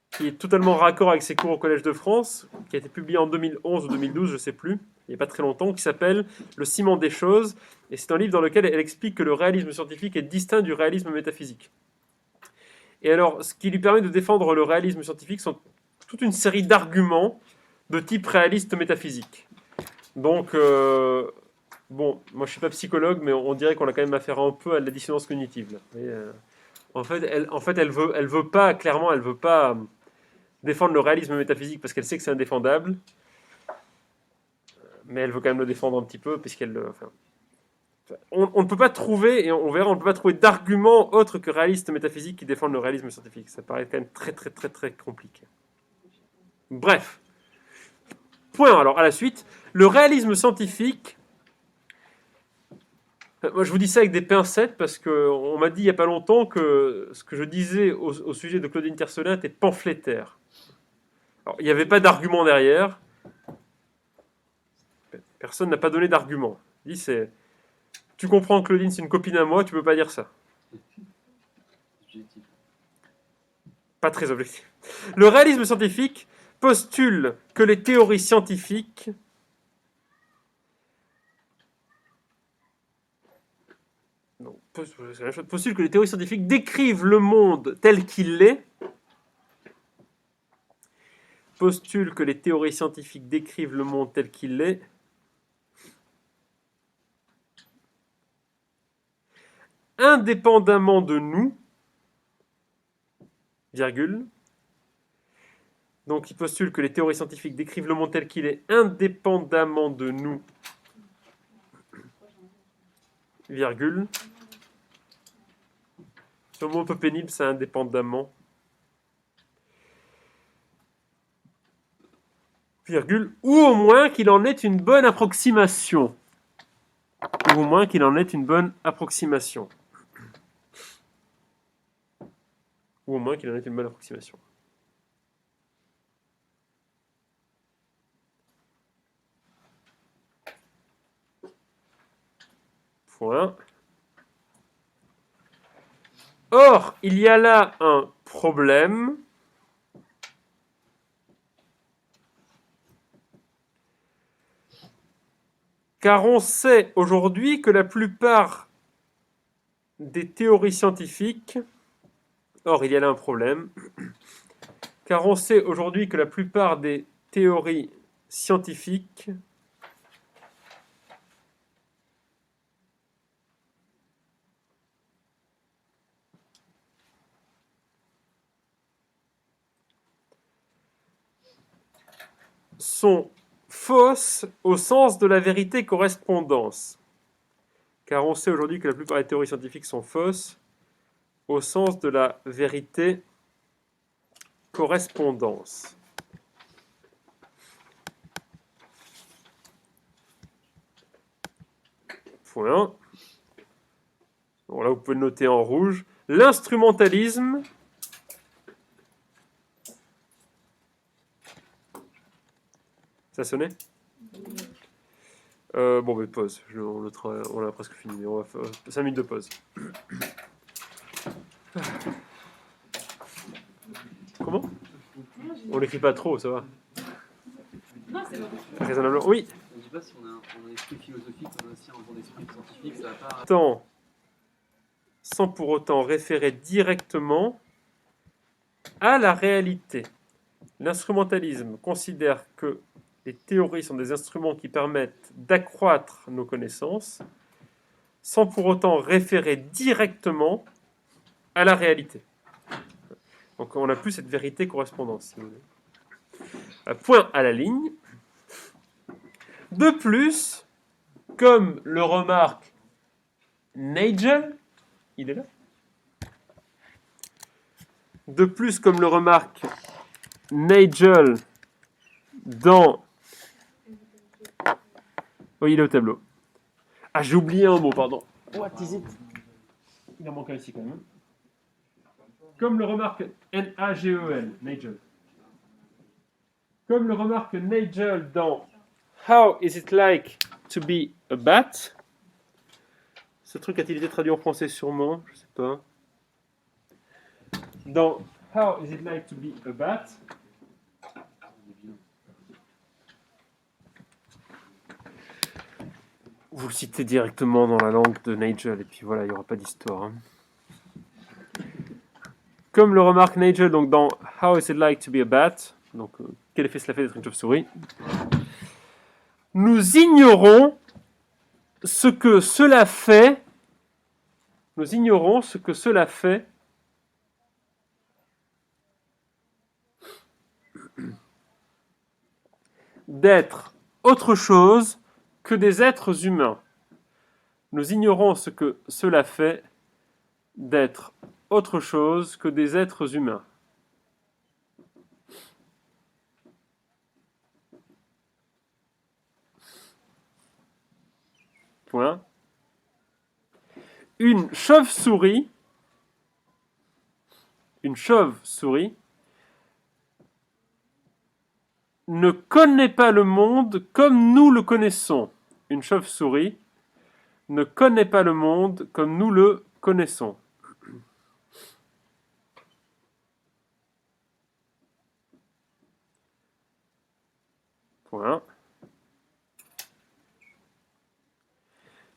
qui est totalement raccord avec ses cours au Collège de France, qui a été publié en 2011 ou 2012, je ne sais plus, il n'y a pas très longtemps, qui s'appelle « Le ciment des choses ». Et c'est un livre dans lequel elle explique que le réalisme scientifique est distinct du réalisme métaphysique. Et alors, ce qui lui permet de défendre le réalisme scientifique sont toute une série d'arguments de type réaliste métaphysique. Donc, bon, moi je ne suis pas psychologue, mais on dirait qu'on a quand même affaire un peu à la dissonance cognitive. Là. Et, en fait, elle veut pas, clairement, elle veut pas défendre le réalisme métaphysique parce qu'elle sait que c'est indéfendable, mais elle veut quand même le défendre un petit peu, puisqu'elle... Enfin, on ne peut pas trouver, et on verra, on ne peut pas trouver d'arguments autres que réalistes métaphysiques qui défendent le réalisme scientifique. Ça paraît quand même très très très très compliqué. Bref. Point, alors, à la suite. Le réalisme scientifique... Moi, je vous dis ça avec des pincettes, parce qu'on m'a dit il n'y a pas longtemps que ce que je disais au sujet de Claudine Tiercelin était pamphlétaire. Alors, il n'y avait pas d'argument derrière. Personne n'a pas donné d'argument. Il dit c'est... Tu comprends que Claudine, c'est une copine à moi, tu peux pas dire ça. Pas très objectif. Le réalisme scientifique postule que les théories scientifiques postule que les théories scientifiques décrivent le monde tel qu'il est. Postule que les théories scientifiques décrivent le monde tel qu'il est. Indépendamment de nous, virgule. Donc il postule que les théories scientifiques décrivent le monde tel qu'il est indépendamment de nous, virgule. C'est un mot un peu pénible, c'est indépendamment. Virgule. Ou au moins qu'il en ait une bonne approximation. Ou au moins qu'il en ait une bonne approximation. Ou au moins qu'il en ait une bonne approximation. Point. Or, il y a là un problème. Car on sait aujourd'hui que la plupart des théories scientifiques... Or, il y a là un problème. Car on sait aujourd'hui que la plupart des théories scientifiques sont fausses au sens de la vérité correspondance. Car on sait aujourd'hui que la plupart des théories scientifiques sont fausses au sens de la vérité correspondance. Point. Bon, là, vous pouvez le noter en rouge. L'instrumentalisme ça sonnait bon, mais pause. On a presque fini. On va faire 5 minutes de pause. Comment? On l'écrit pas trop, ça va. Non, raisonnablement. Oui. Je ne sais pas si on a un esprit philosophique, on a aussi un bon esprit scientifique, ça va pas. Sans pour autant référer directement à la réalité. L'instrumentalisme considère que les théories sont des instruments qui permettent d'accroître nos connaissances, sans pour autant référer directement à la réalité. Donc on n'a plus cette vérité correspondance, si vous voulez. Point à la ligne. De plus, comme le remarque Nagel, il est là. De plus, comme le remarque Nagel dans... Oui, il est au tableau. Ah, j'ai oublié un mot, pardon. What is it? Il en manque un ici quand même. Comme le remarque Nagel, Nagel. Comme le remarque Nagel dans How is it like to be a bat? Ce truc a-t-il été traduit en français sûrement? Je sais pas. Dans How is it like to be a bat? Vous le citez directement dans la langue de Nagel et puis voilà, il n'y aura pas d'histoire. Hein. Comme le remarque Nagel donc dans How is it like to be a bat? Donc quel effet cela fait d'être une chauve-souris? Nous ignorons ce que cela fait. Nous ignorons ce que cela fait d'être autre chose que des êtres humains. Nous ignorons ce que cela fait d'être autre chose que des êtres humains. Point. Une chauve-souris ne connaît pas le monde comme nous le connaissons. Une chauve-souris ne connaît pas le monde comme nous le connaissons. Point.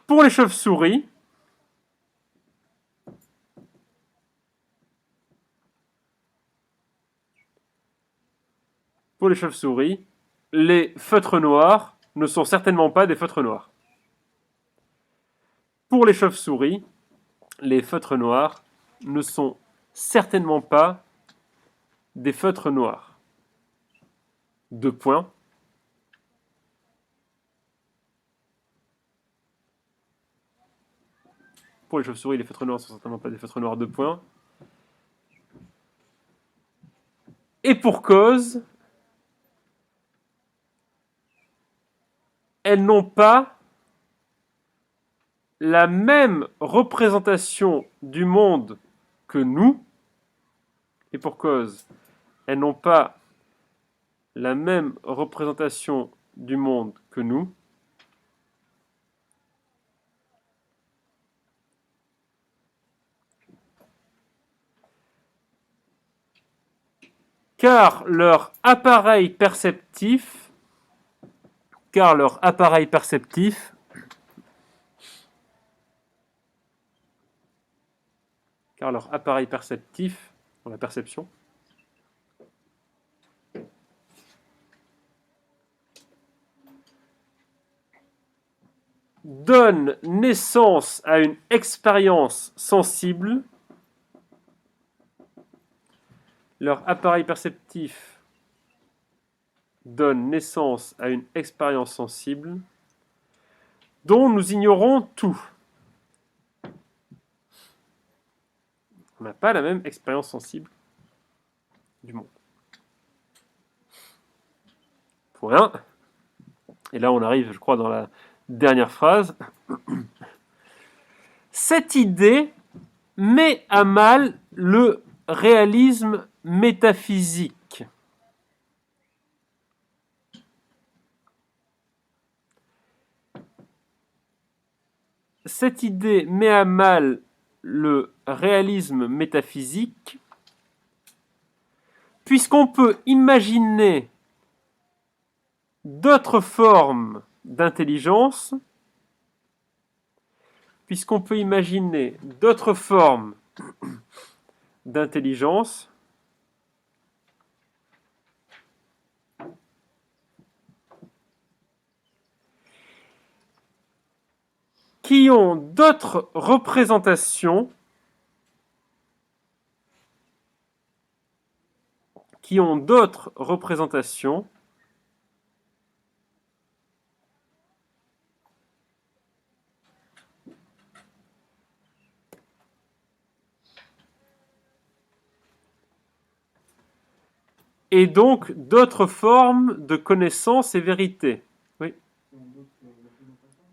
Pour les chauves-souris, les feutres noirs ne sont certainement pas des feutres noirs. Pour les chauves-souris, les feutres noirs ne sont certainement pas des feutres noirs. 2 points. Pour les chauves-souris, les feutres noirs ne sont certainement pas des feutres noirs. 2 points. Et pour cause, elles n'ont pas la même représentation du monde que nous. Et pour cause, elles n'ont pas la même représentation du monde que nous. Car leur appareil perceptif dans la perception donne naissance à une expérience sensible. Leur appareil perceptif donne naissance à une expérience sensible dont nous ignorons tout. On n'a pas la même expérience sensible du monde. Point. Et là, on arrive, je crois, dans la dernière phrase. Cette idée met à mal le réalisme métaphysique. Cette idée met à mal le réalisme métaphysique puisqu'on peut imaginer d'autres formes d'intelligence, puisqu'on peut imaginer d'autres formes d'intelligence qui ont d'autres représentations et donc d'autres formes de connaissance et vérité. Oui.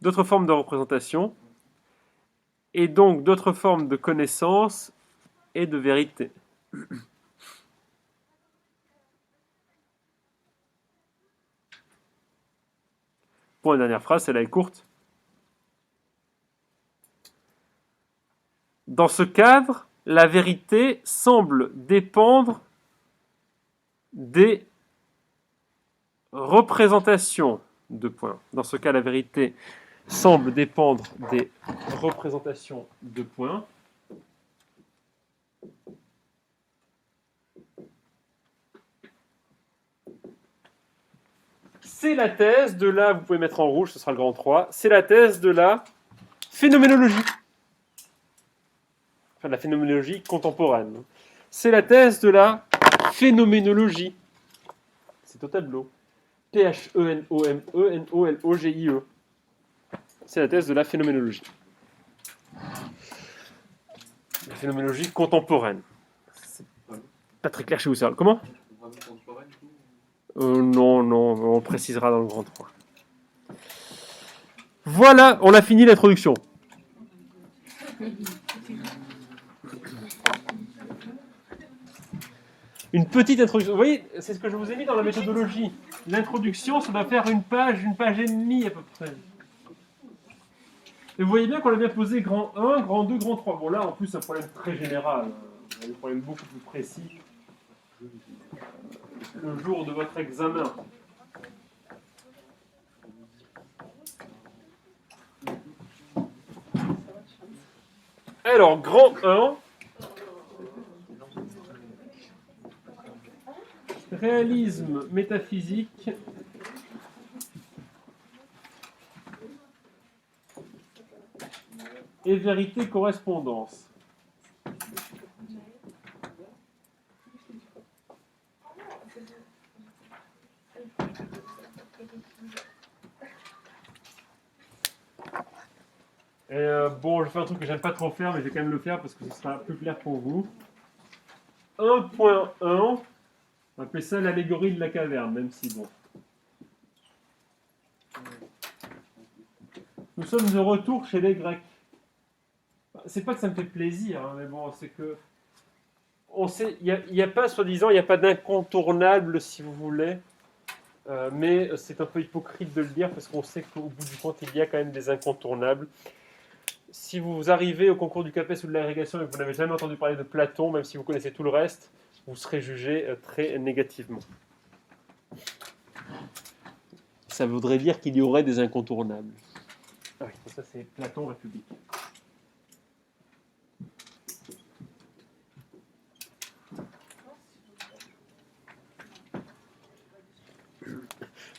D'autres formes de représentation et donc d'autres formes de connaissance et de vérité. Pour une dernière phrase, celle-là est courte. Dans ce cadre, la vérité semble dépendre des représentations. Deux points. Dans ce cas, la vérité semble dépendre des représentations. Deux points. C'est la thèse de la, vous pouvez mettre en rouge, ce sera le grand 3, c'est la thèse de la phénoménologie. Enfin, de la phénoménologie contemporaine. C'est la thèse de la phénoménologie. C'est au tableau. Phénomenologie. C'est la thèse de la phénoménologie. La phénoménologie contemporaine. C'est pas très clair chez vous, ça. Comment ? Vraiment contemporaine, du coup. Non, on précisera dans le grand 3. Voilà, on a fini l'introduction. Une petite introduction. Vous voyez, c'est ce que je vous ai mis dans la méthodologie. L'introduction, ça doit faire une page et demie à peu près. Et vous voyez bien qu'on a bien posé grand 1, grand 2, grand 3. Bon là, en plus, c'est un problème très général. On a des problèmes beaucoup plus précis. Le jour de votre examen. Alors, grand 1. Réalisme métaphysique et vérité correspondance. Bon, je fais un truc que j'aime pas trop faire, mais je vais quand même le faire parce que ce sera plus clair pour vous. 1.1, on va appeler ça l'allégorie de la caverne, même si bon. Nous sommes de retour chez les Grecs. C'est pas que ça me fait plaisir, hein, mais bon, c'est que on sait, il n'y a pas, soi-disant, il n'y a pas d'incontournable, si vous voulez, mais c'est un peu hypocrite de le dire parce qu'on sait qu'au bout du compte, il y a quand même des incontournables. Si vous arrivez au concours du CAPES ou de l'agrégation et que vous n'avez jamais entendu parler de Platon, même si vous connaissez tout le reste, vous serez jugé très négativement. Ça voudrait dire qu'il y aurait des incontournables. Ah oui, ça c'est Platon, République.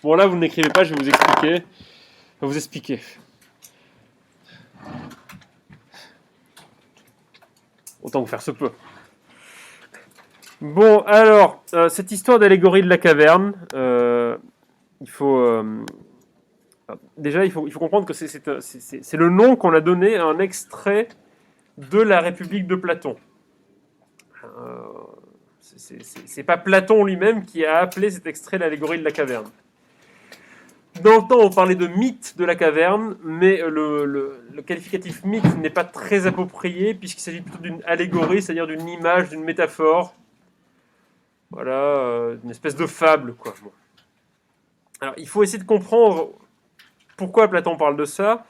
Bon là, vous n'écrivez pas, je vais vous expliquer. Je vais vous expliquer. Autant que faire se peut. Bon, alors, cette histoire d'allégorie de la caverne, il faut comprendre que c'est le nom qu'on a donné à un extrait de la République de Platon. C'est pas Platon lui-même qui a appelé cet extrait l'allégorie de la caverne. Dans le temps, on parlait de mythe de la caverne, mais le qualificatif mythe n'est pas très approprié, puisqu'il s'agit plutôt d'une allégorie, c'est-à-dire d'une image, d'une métaphore. Voilà, une espèce de fable, quoi. Bon. Alors, il faut essayer de comprendre pourquoi Platon parle de ça.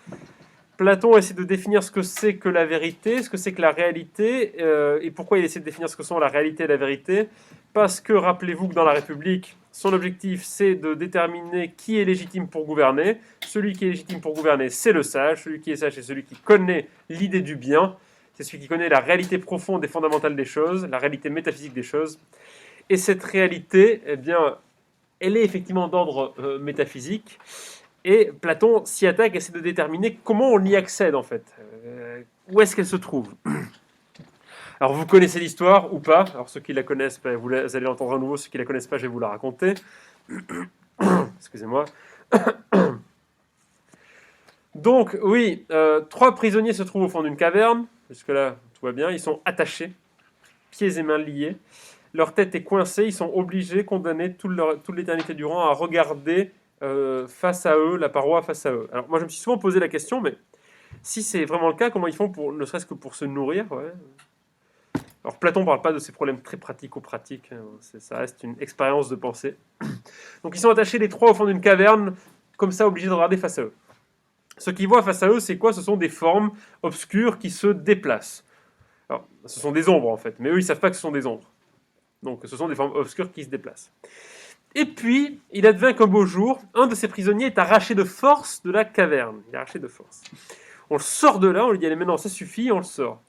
Platon essaie de définir ce que c'est que la vérité, ce que c'est que la réalité, et pourquoi il essaie de définir ce que sont la réalité et la vérité. Parce que, rappelez-vous que dans la République, son objectif, c'est de déterminer qui est légitime pour gouverner. Celui qui est légitime pour gouverner, c'est le sage. Celui qui est sage, c'est celui qui connaît l'idée du bien. C'est celui qui connaît la réalité profonde et fondamentale des choses, la réalité métaphysique des choses. Et cette réalité, eh bien, elle est effectivement d'ordre métaphysique. Et Platon s'y attaque et essaie de déterminer comment on y accède, en fait. Où est-ce qu'elle se trouve? Alors, vous connaissez l'histoire ou pas? Alors, ceux qui la connaissent, ben, vous allez l'entendre à nouveau. Ceux qui la connaissent pas, je vais vous la raconter. Excusez-moi. Donc, oui, 3 prisonniers se trouvent au fond d'une caverne. Jusque-là, tout va bien. Ils sont attachés, pieds et mains liés. Leur tête est coincée. Ils sont obligés, condamnés toute l'éternité durant à regarder face à eux, la paroi face à eux. Alors, moi, je me suis souvent posé la question, mais si c'est vraiment le cas, comment ils font, ne serait-ce que pour se nourrir, ouais. Alors, Platon ne parle pas de ces problèmes très pratico-pratiques. Ça reste une expérience de pensée. Donc, ils sont attachés les 3 au fond d'une caverne, comme ça, obligés de regarder face à eux. Ce qu'ils voient face à eux, c'est quoi? Ce sont des formes obscures qui se déplacent. Alors, ce sont des ombres, en fait. Mais eux, ils ne savent pas que ce sont des ombres. Donc, ce sont des formes obscures qui se déplacent. Et puis, il advint qu'un beau jour, un de ces prisonniers est arraché de force de la caverne. Il est arraché de force. On le sort de là, on lui dit, allez, maintenant, ça suffit, on le sort.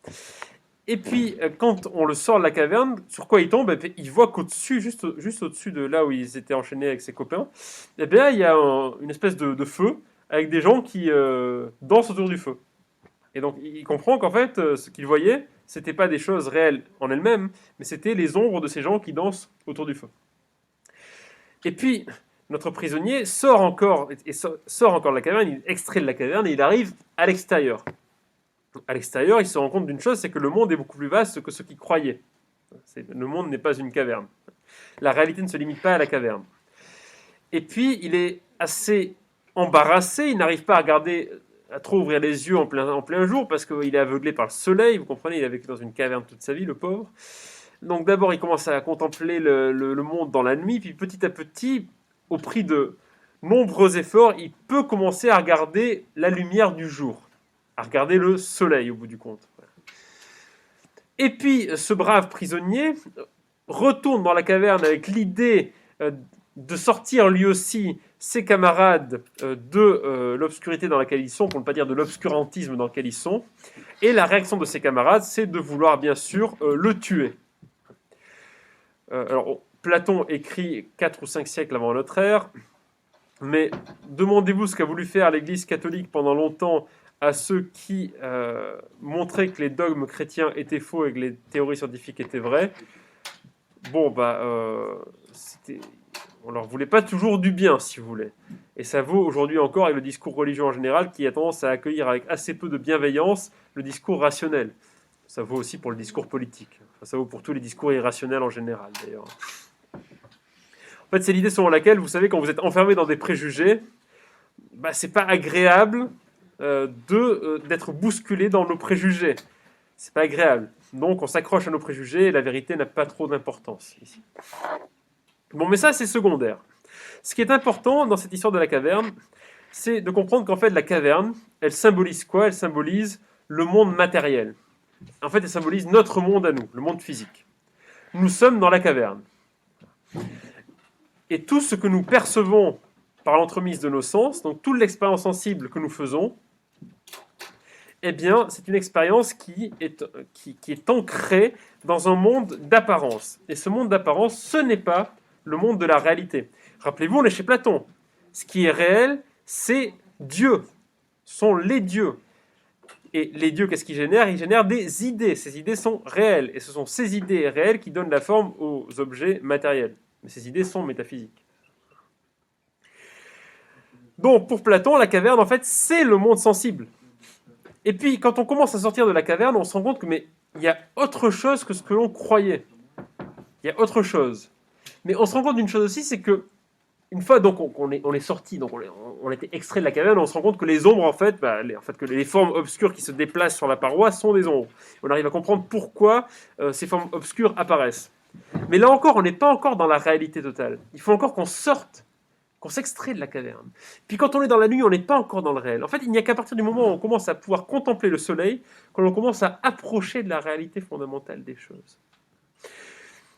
Et puis, quand on le sort de la caverne, sur quoi il tombe? Il voit qu'au-dessus, juste au-dessus de là où ils étaient enchaînés avec ses copains, eh bien, il y a une espèce de feu avec des gens qui dansent autour du feu. Et donc, il comprend qu'en fait, ce qu'il voyait, c'était pas des choses réelles en elles-mêmes, mais c'était les ombres de ces gens qui dansent autour du feu. Et puis, notre prisonnier sort encore de la caverne, il est extrait de la caverne et il arrive à l'extérieur. À l'extérieur, il se rend compte d'une chose, c'est que le monde est beaucoup plus vaste que ce qu'il croyait. Le monde n'est pas une caverne. La réalité ne se limite pas à la caverne. Et puis, il est assez embarrassé, il n'arrive pas à trop ouvrir les yeux en plein jour, parce qu'il est aveuglé par le soleil, vous comprenez, il a vécu dans une caverne toute sa vie, le pauvre. Donc d'abord, il commence à contempler le monde dans la nuit, puis petit à petit, au prix de nombreux efforts, il peut commencer à regarder la lumière du jour, à regarder le soleil au bout du compte. Et puis, ce brave prisonnier retourne dans la caverne avec l'idée de sortir lui aussi ses camarades de l'obscurité dans laquelle ils sont, pour ne pas dire de l'obscurantisme dans lequel ils sont. Et la réaction de ses camarades, c'est de vouloir bien sûr le tuer. Alors, Platon écrit 4 ou 5 siècles avant notre ère, mais demandez-vous ce qu'a voulu faire l'Église catholique pendant longtemps à ceux qui montraient que les dogmes chrétiens étaient faux et que les théories scientifiques étaient vraies. Bon, on leur voulait pas toujours du bien, si vous voulez. Et ça vaut aujourd'hui encore avec le discours religieux en général, qui a tendance à accueillir avec assez peu de bienveillance le discours rationnel. Ça vaut aussi pour le discours politique. Enfin, ça vaut pour tous les discours irrationnels en général, d'ailleurs. En fait, c'est l'idée selon laquelle, vous savez, quand vous êtes enfermé dans des préjugés, c'est pas agréable d'être bousculé dans nos préjugés. C'est pas agréable. Donc, on s'accroche à nos préjugés et la vérité n'a pas trop d'importance ici. Bon, mais ça, c'est secondaire. Ce qui est important dans cette histoire de la caverne, c'est de comprendre qu'en fait, la caverne, elle symbolise quoi? Elle symbolise le monde matériel. En fait, elle symbolise notre monde à nous, le monde physique. Nous sommes dans la caverne. Et tout ce que nous percevons par l'entremise de nos sens, donc toute l'expérience sensible que nous faisons, eh bien, c'est une expérience qui est ancrée dans un monde d'apparence. Et ce monde d'apparence, ce n'est pas le monde de la réalité. Rappelez-vous, on est chez Platon. Ce qui est réel, c'est Dieu. Ce sont les dieux. Et les dieux, qu'est-ce qu'ils génèrent? Ils génèrent des idées. Ces idées sont réelles. Et ce sont ces idées réelles qui donnent la forme aux objets matériels. Mais ces idées sont métaphysiques. Donc, pour Platon, la caverne, en fait, c'est le monde sensible. Et puis, quand on commence à sortir de la caverne, on se rend compte que il y a autre chose que ce que l'on croyait. Il y a autre chose. Mais on se rend compte d'une chose aussi, c'est que une fois donc on est sorti, donc on a été extrait de la caverne, on se rend compte que les ombres, en fait, que les formes obscures qui se déplacent sur la paroi sont des ombres. On arrive à comprendre pourquoi ces formes obscures apparaissent. Mais là encore, on n'est pas encore dans la réalité totale. Il faut encore qu'on sorte, qu'on s'extrait de la caverne. Puis quand on est dans la nuit, on n'est pas encore dans le réel. En fait, il n'y a qu'à partir du moment où on commence à pouvoir contempler le soleil, quand on commence à approcher de la réalité fondamentale des choses.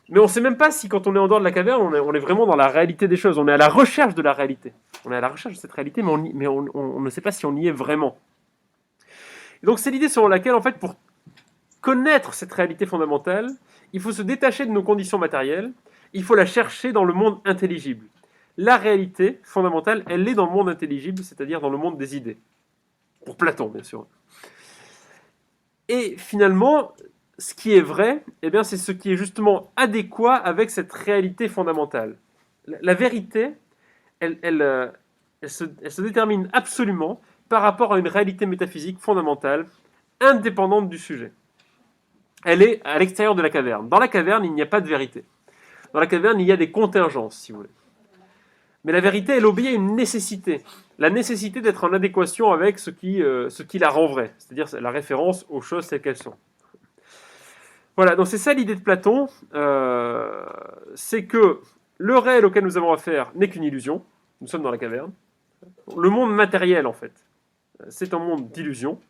Mais on ne sait même pas si quand on est en dehors de la caverne, on est vraiment dans la réalité des choses. On est à la recherche de la réalité. On est à la recherche de cette réalité, mais on ne sait pas si on y est vraiment. Et donc c'est l'idée selon laquelle, en fait, pour connaître cette réalité fondamentale, il faut se détacher de nos conditions matérielles, il faut la chercher dans le monde intelligible. La réalité fondamentale, elle est dans le monde intelligible, c'est-à-dire dans le monde des idées. Pour Platon, bien sûr. Et finalement, ce qui est vrai, eh bien, c'est ce qui est justement adéquat avec cette réalité fondamentale. La vérité, elle se détermine absolument par rapport à une réalité métaphysique fondamentale, indépendante du sujet. Elle est à l'extérieur de la caverne. Dans la caverne, il n'y a pas de vérité. Dans la caverne, il y a des contingences, si vous voulez. Mais la vérité, elle obéit à une nécessité. La nécessité d'être en adéquation avec ce qui la rend vraie. C'est-à-dire la référence aux choses telles qu'elles sont. Voilà, donc c'est ça l'idée de Platon. C'est que le réel auquel nous avons affaire n'est qu'une illusion. Nous sommes dans la caverne. Le monde matériel, en fait, c'est un monde d'illusion.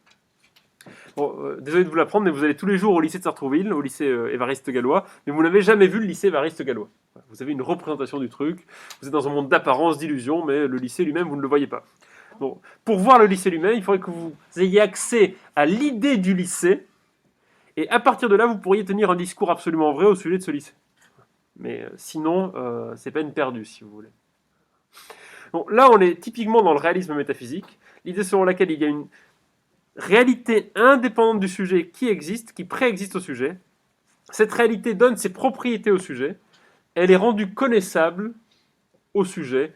Bon, désolé de vous l'apprendre, mais vous allez tous les jours au lycée de Sartrouville, au lycée Évariste Galois, mais vous n'avez jamais vu le lycée Évariste Galois. Vous avez une représentation du truc, vous êtes dans un monde d'apparence, d'illusion, mais le lycée lui-même, vous ne le voyez pas. Bon, pour voir le lycée lui-même, il faudrait que vous ayez accès à l'idée du lycée, et à partir de là, vous pourriez tenir un discours absolument vrai au sujet de ce lycée. Mais sinon, c'est peine perdue, si vous voulez. Bon, là, on est typiquement dans le réalisme métaphysique, l'idée selon laquelle il y a une réalité indépendante du sujet qui existe, qui préexiste au sujet. Cette réalité donne ses propriétés au sujet. Elle est rendue connaissable au sujet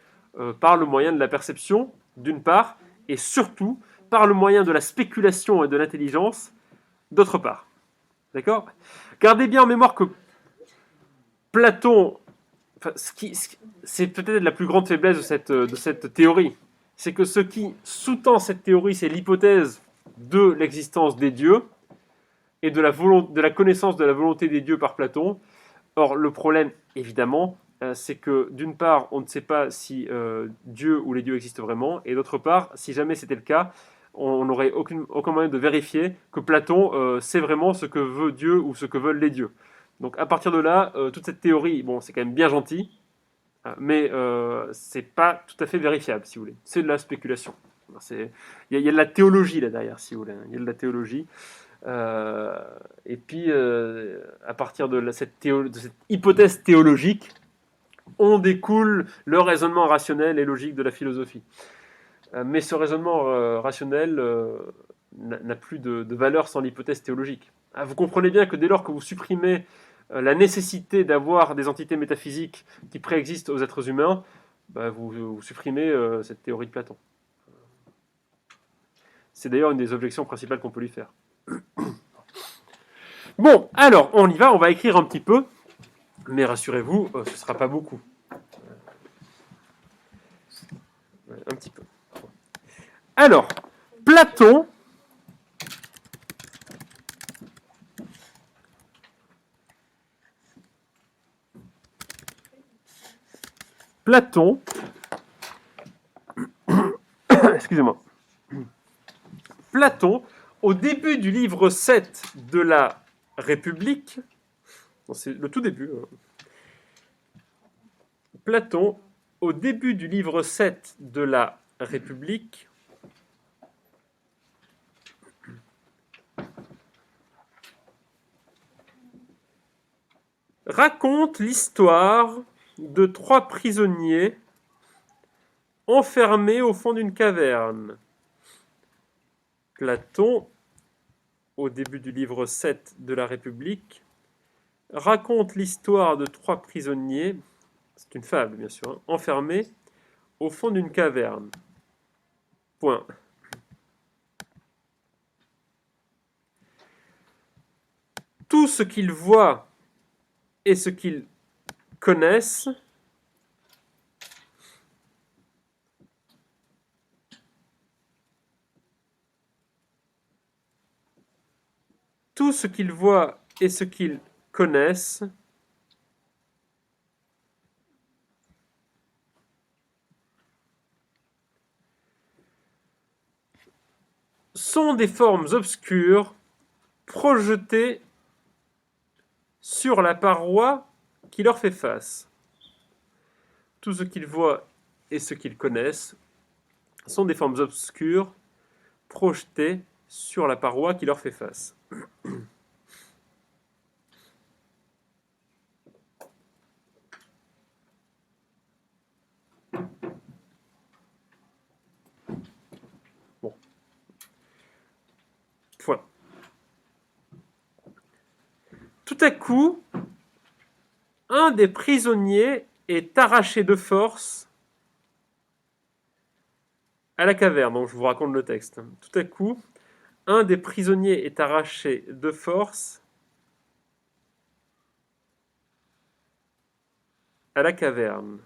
par le moyen de la perception, d'une part, et surtout par le moyen de la spéculation et de l'intelligence, d'autre part. D'accord ? Gardez bien en mémoire que Platon, c'est peut-être la plus grande faiblesse de cette théorie, c'est que ce qui sous-tend cette théorie, c'est l'hypothèse de l'existence des dieux et de la connaissance de la volonté des dieux par Platon. Or, le problème, évidemment, c'est que d'une part, on ne sait pas si Dieu ou les dieux existent vraiment, et d'autre part, si jamais c'était le cas, on n'aurait aucun moyen de vérifier que Platon sait vraiment ce que veut Dieu ou ce que veulent les dieux. Donc à partir de là, toute cette théorie, bon, c'est quand même bien gentil, mais c'est pas tout à fait vérifiable, si vous voulez. C'est de la spéculation. Il y a de la théologie là derrière, si vous voulez. Il y a de la théologie. Et puis, à partir de cette hypothèse théologique, on découle le raisonnement rationnel et logique de la philosophie. Mais ce raisonnement rationnel n'a plus de valeur sans l'hypothèse théologique. Vous comprenez bien que dès lors que vous supprimez la nécessité d'avoir des entités métaphysiques qui préexistent aux êtres humains, vous supprimez cette théorie de Platon. C'est d'ailleurs une des objections principales qu'on peut lui faire. Bon, alors, on y va, on va écrire un petit peu, mais rassurez-vous, ce ne sera pas beaucoup. Un petit peu. Alors, Platon excusez-moi. Platon, au début du livre 7 de la République, c'est le tout début, Platon, au début du livre 7 de la République, raconte l'histoire de 3 prisonniers enfermés au fond d'une caverne. Platon, au début du livre 7 de la République, raconte l'histoire de 3 prisonniers, c'est une fable bien sûr, enfermés au fond d'une caverne. Point. Tout ce qu'ils voient et ce qu'ils connaissent tout ce qu'ils voient et ce qu'ils connaissent sont des formes obscures projetées sur la paroi qui leur fait face. Tout ce qu'ils voient et ce qu'ils connaissent sont des formes obscures projetées sur la paroi qui leur fait face. Bon. Point. Tout à coup, un des prisonniers est arraché de force à la caverne. Donc, je vous raconte le texte. Tout à coup, un des prisonniers est arraché de force à la caverne.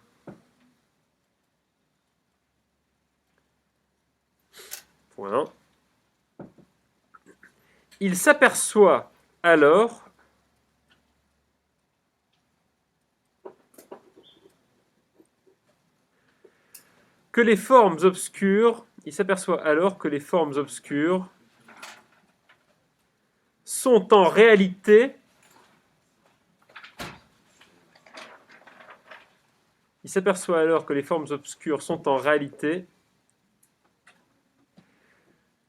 Point. Il s'aperçoit alors que les formes obscures, sont en réalité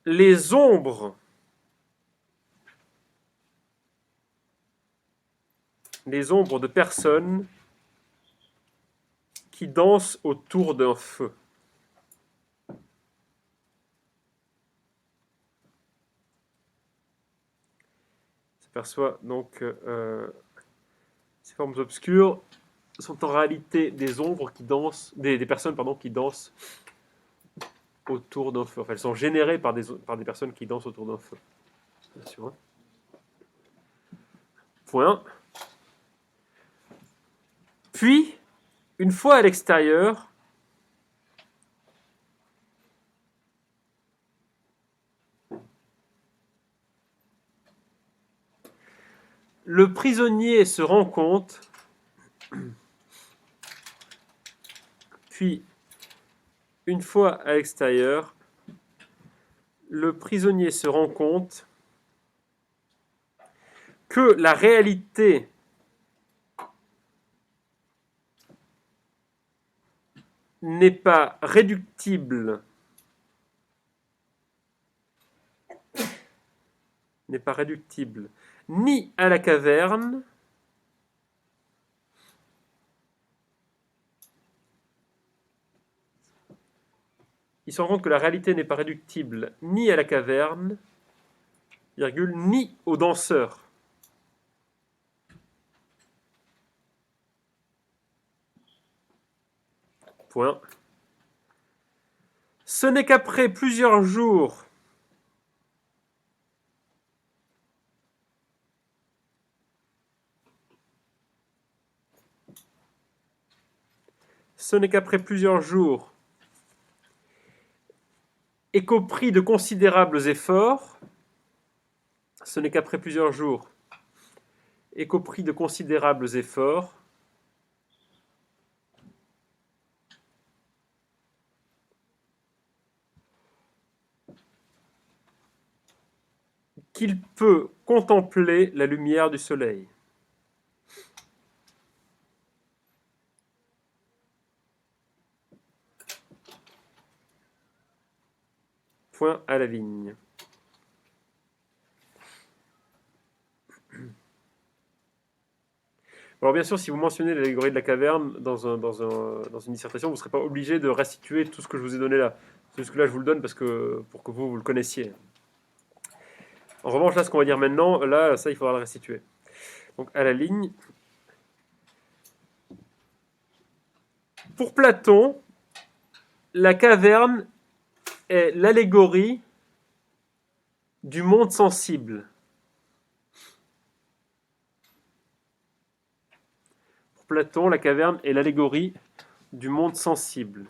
les ombres de personnes qui dansent autour d'un feu. S'aperçoit donc que ces formes obscures sont en réalité des ombres qui dansent, des personnes qui dansent autour d'un feu. Enfin, elles sont générées par des personnes qui dansent autour d'un feu. Bien sûr. Hein. Point. Puis, une fois à l'extérieur, le prisonnier se rend compte, que la réalité n'est pas réductible ni à la caverne, il se rend compte que la réalité n'est pas réductible ni à la caverne, virgule, ni aux danseurs. Point. Ce n'est qu'après plusieurs jours et qu'au prix de considérables efforts, qu'il peut contempler la lumière du soleil. Point à la ligne. Alors bien sûr, si vous mentionnez l'allégorie de la caverne dans une dissertation, vous ne serez pas obligé de restituer tout ce que je vous ai donné là. Jusque-là, je vous le donne pour que vous le connaissiez. En revanche, là, ce qu'on va dire maintenant, là, ça, il faudra le restituer. Donc, à la ligne. Pour Platon, la caverne est l'allégorie du monde sensible. Pour Platon, la caverne est l'allégorie du monde sensible.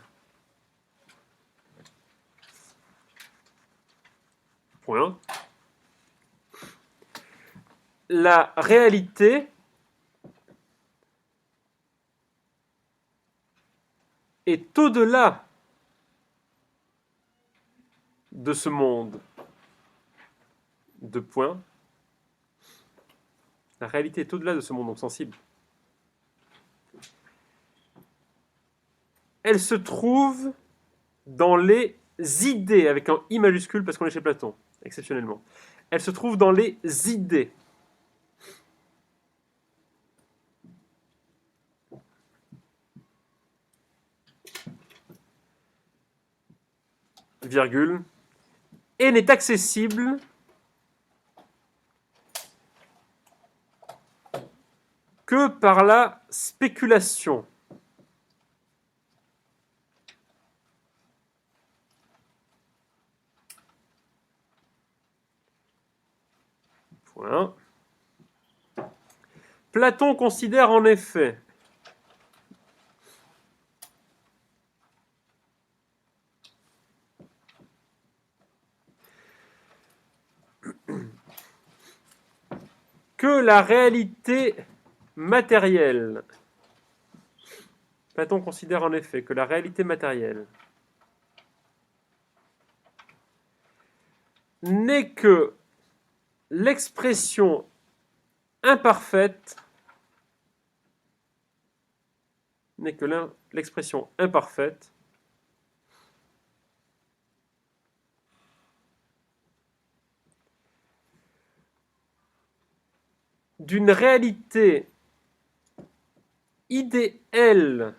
Point. La réalité est au-delà de ce monde. Deux points. La réalité est au-delà de ce monde donc sensible. elle se trouve dans les idées, avec un I majuscule parce qu'on est chez Platon, exceptionnellement. Elle se trouve dans les idées. Virgule. Et n'est accessible que par la spéculation. Point. Platon considère en effet que la réalité matérielle, Platon considère en effet que la réalité matérielle n'est que l'expression imparfaite, d'une réalité idéale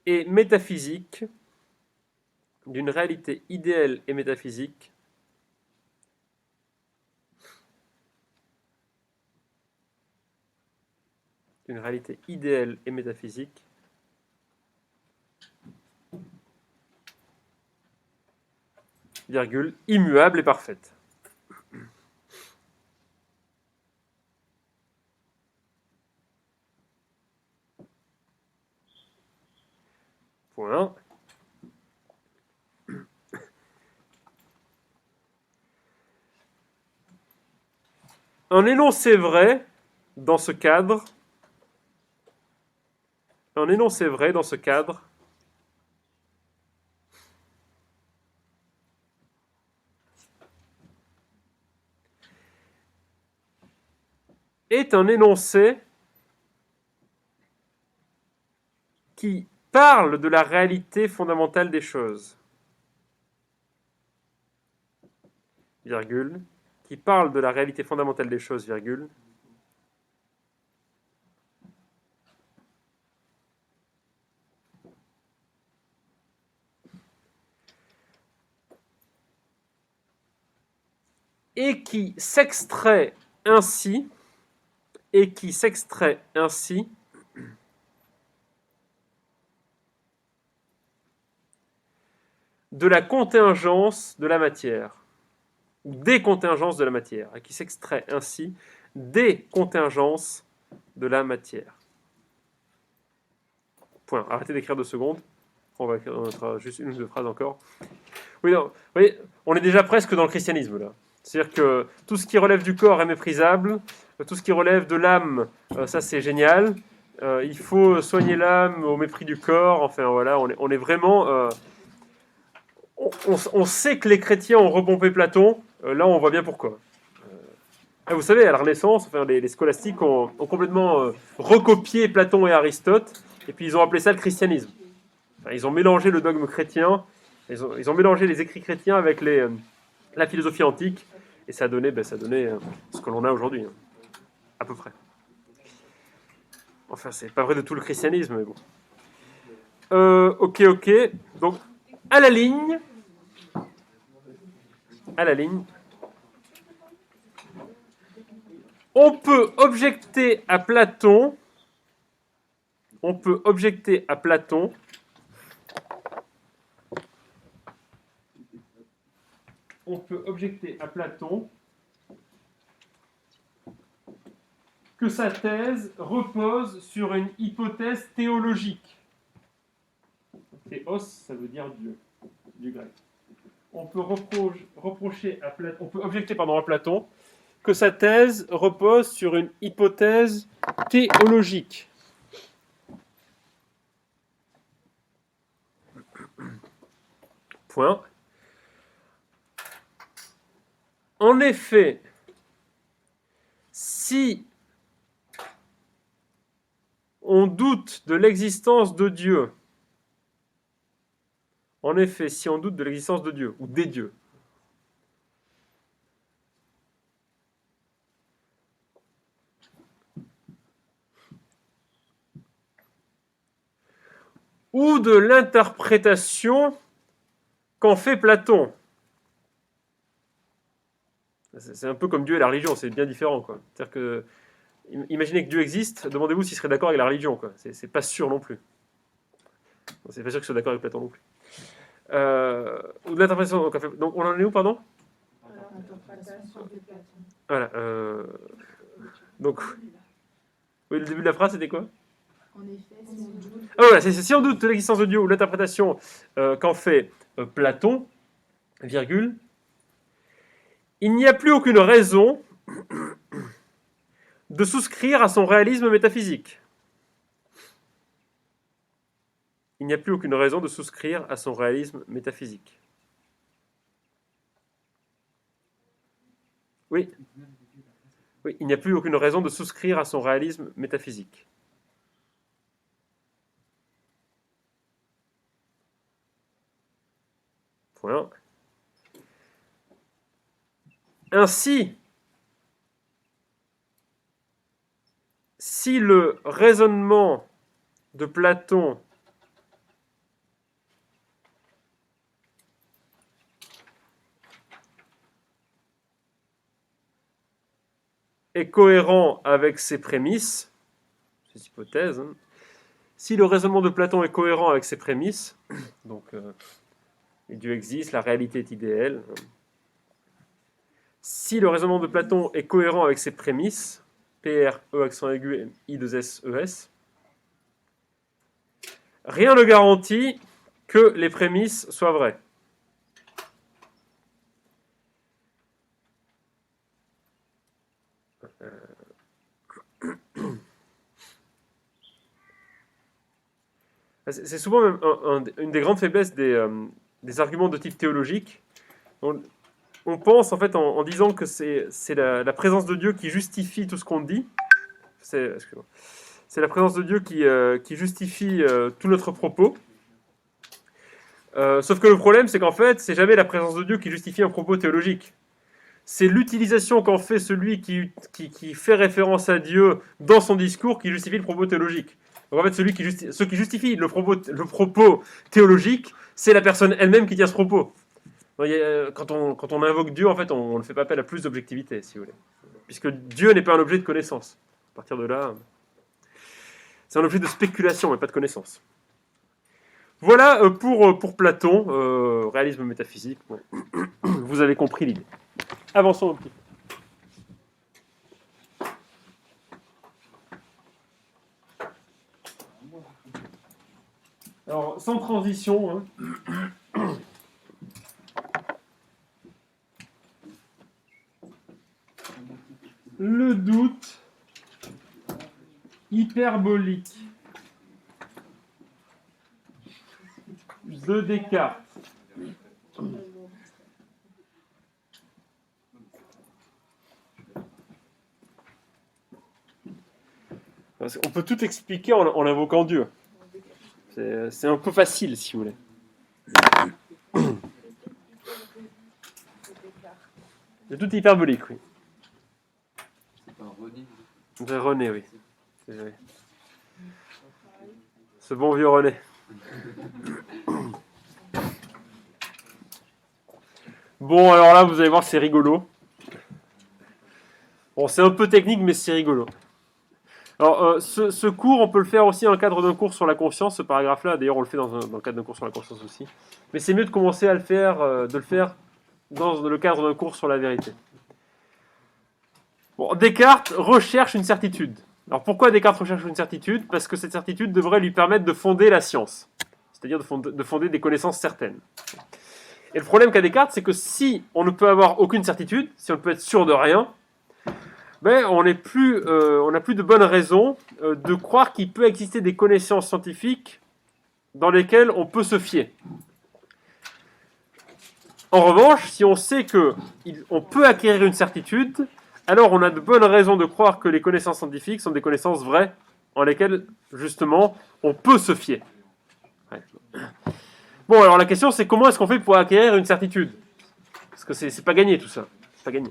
et métaphysique, d'une réalité idéale et métaphysique, d'une réalité idéale et métaphysique, virgule, immuable et parfaite. Point. Un énoncé vrai dans ce cadre, est un énoncé qui parle de la réalité fondamentale des choses, virgule, qui parle de la réalité fondamentale des choses, virgule, et qui s'extrait ainsi de la contingence de la matière, ou des contingences de la matière, et qui s'extrait ainsi des contingences de la matière. Point. Arrêtez d'écrire 2 secondes. On va écrire juste une ou deux phrases encore. Oui, non, vous voyez, on est déjà presque dans le christianisme, là. C'est-à-dire que tout ce qui relève du corps est méprisable, tout ce qui relève de l'âme, ça c'est génial. Il faut soigner l'âme au mépris du corps. Enfin voilà, on est vraiment... on sait que les chrétiens ont repompé Platon. Là, on voit bien pourquoi. Vous savez, à la Renaissance, enfin, les scolastiques ont complètement recopié Platon et Aristote, et puis ils ont appelé ça le christianisme. Enfin, ils ont mélangé le dogme chrétien, ils ont mélangé les écrits chrétiens avec la philosophie antique, et ça a donné ce que l'on a aujourd'hui, hein, à peu près. Enfin, c'est pas vrai de tout le christianisme, mais bon. Ok. Donc, à la ligne. On peut objecter à Platon que sa thèse repose sur une hypothèse théologique. Théos, ça veut dire Dieu, du grec. On peut objecter à Platon que sa thèse repose sur une hypothèse théologique. Point. En effet, si on doute de l'existence de Dieu En effet, si on doute de l'existence de Dieu, ou des dieux, ou de l'interprétation qu'en fait Platon. C'est un peu comme Dieu et la religion, c'est bien différent, quoi. C'est-à-dire que, imaginez que Dieu existe, demandez-vous s'il serait d'accord avec la religion, quoi. C'est pas sûr non plus. C'est pas sûr qu'il soit d'accord avec Platon non plus. Ou de l'interprétation qu'en fait... Donc on en est où, pardon? L'interprétation de Platon. Voilà. Donc, oui, le début de la phrase, c'était quoi? En effet, si on doute. Ah voilà, si on doute de l'existence de Dieu ou l'interprétation qu'en fait Platon, virgule, il n'y a plus aucune raison de souscrire à son réalisme métaphysique. Il n'y a plus aucune raison de souscrire à son réalisme métaphysique. Oui. Oui, il n'y a plus aucune raison de souscrire à son réalisme métaphysique. Voilà. Ainsi, si le raisonnement de Platon est cohérent avec ses prémices, ces hypothèses, hein, si le raisonnement de Platon est cohérent avec ses prémices, donc Dieu existe, la réalité est idéale, si le raisonnement de Platon est cohérent avec ses prémices, PR, E accent aigu, I 2 S, E S, rien ne garantit que les prémices soient vraies. C'est souvent même une des grandes faiblesses des arguments de type théologique. On pense en fait en disant que c'est la présence de Dieu qui justifie tout ce qu'on dit. C'est la présence de Dieu qui justifie tout notre propos. Sauf que le problème, c'est qu'en fait, c'est jamais la présence de Dieu qui justifie un propos théologique. C'est l'utilisation qu'en fait celui qui fait référence à Dieu dans son discours qui justifie le propos théologique. Donc en fait, ceux qui justifient le propos théologique, c'est la personne elle-même qui tient ce propos. Donc, quand on invoque Dieu, en fait, on ne fait pas appel à plus d'objectivité, si vous voulez. Puisque Dieu n'est pas un objet de connaissance. À partir de là, c'est un objet de spéculation, mais pas de connaissance. Voilà pour Platon, réalisme métaphysique. Bon. Vous avez compris l'idée. Avançons un petit peu. Alors, sans transition, hein. Le doute hyperbolique de Descartes. On peut tout expliquer en invoquant Dieu. C'est un peu facile, si vous voulez. Le doute hyperbolique, oui. C'est pas René. C'est René, oui. C'est vrai. Ce bon vieux René. Bon, alors là, vous allez voir, c'est rigolo. Bon, c'est un peu technique, mais c'est rigolo. Alors, ce cours, on peut le faire aussi dans le cadre d'un cours sur la conscience, ce paragraphe-là. D'ailleurs, on le fait dans le cadre d'un cours sur la conscience aussi. Mais c'est mieux de commencer à le faire, dans le cadre d'un cours sur la vérité. Bon, Descartes recherche une certitude. Alors, pourquoi Descartes recherche une certitude? Parce que cette certitude devrait lui permettre de fonder la science. C'est-à-dire de fonder des connaissances certaines. Et le problème qu'a Descartes, c'est que si on ne peut avoir aucune certitude, si on ne peut être sûr de rien, ben, on n'a plus de bonnes raisons de croire qu'il peut exister des connaissances scientifiques dans lesquelles on peut se fier. En revanche, si on sait qu'on peut acquérir une certitude, alors on a de bonnes raisons de croire que les connaissances scientifiques sont des connaissances vraies, en lesquelles, justement, on peut se fier. Ouais. Bon, alors la question, c'est comment est-ce qu'on fait pour acquérir une certitude? Parce que c'est pas gagné tout ça. C'est pas gagné.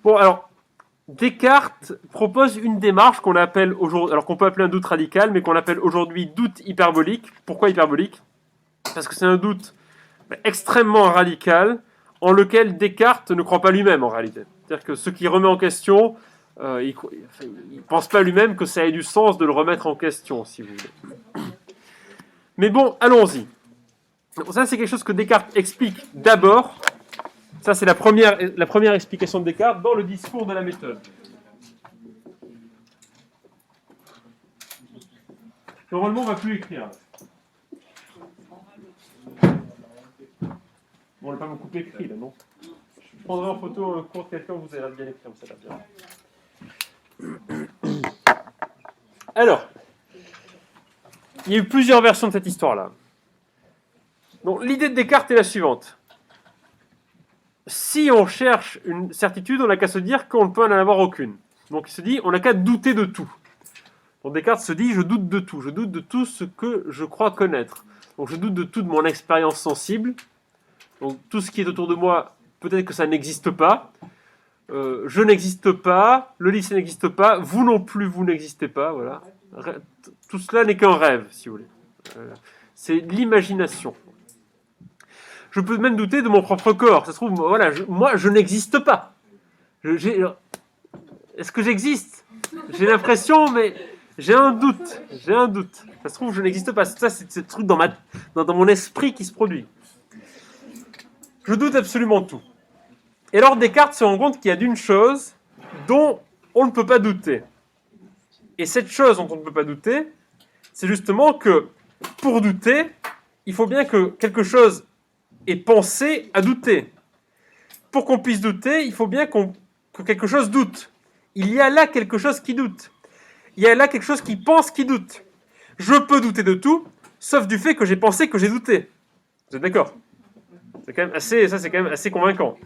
Bon, alors, Descartes propose une démarche qu'on appelle aujourd'hui, alors qu'on peut appeler un doute radical, mais qu'on appelle aujourd'hui doute hyperbolique. Pourquoi hyperbolique? Parce que c'est un doute extrêmement radical, en lequel Descartes ne croit pas lui-même en réalité. C'est-à-dire que ce qui remet en question, il ne pense pas lui-même que ça ait du sens de le remettre en question, si vous voulez. Mais bon, allons-y. Ça, c'est quelque chose que Descartes explique d'abord. Ça, c'est la première explication de Descartes dans le discours de la méthode. Normalement, on ne va plus écrire. Bon, on n'a pas beaucoup écrit, là, non? Je prendrai en photo un cours de quelqu'un, vous allez bien écrire, ça va bien. Alors, il y a eu plusieurs versions de cette histoire-là. Donc, l'idée de Descartes est la suivante. Si on cherche une certitude, on n'a qu'à se dire qu'on ne peut en avoir aucune. Donc il se dit, on n'a qu'à douter de tout. Donc Descartes se dit, je doute de tout. Je doute de tout ce que je crois connaître. Donc je doute de tout de mon expérience sensible. Donc tout ce qui est autour de moi, peut-être que ça n'existe pas. Je n'existe pas. Le lycée n'existe pas. Vous non plus, vous n'existez pas. Voilà. Tout cela n'est qu'un rêve, si vous voulez. C'est l'imagination. Je peux même douter de mon propre corps. Ça se trouve, voilà, moi, je n'existe pas. Est-ce que j'existe? J'ai l'impression, mais j'ai un doute. J'ai un doute. Ça se trouve, je n'existe pas. Ça, c'est ce truc dans mon esprit qui se produit. Je doute absolument de tout. Et alors, Descartes se rend compte qu'il y a d'une chose dont on ne peut pas douter. Et cette chose dont on ne peut pas douter, c'est justement que, pour douter, il faut bien que quelque chose ait pensé à douter. Pour qu'on puisse douter, il faut bien que quelque chose doute. Il y a là quelque chose qui doute. Il y a là quelque chose qui pense qui doute. Je peux douter de tout, sauf du fait que j'ai pensé que j'ai douté. Vous êtes d'accord? C'est quand même assez convaincant.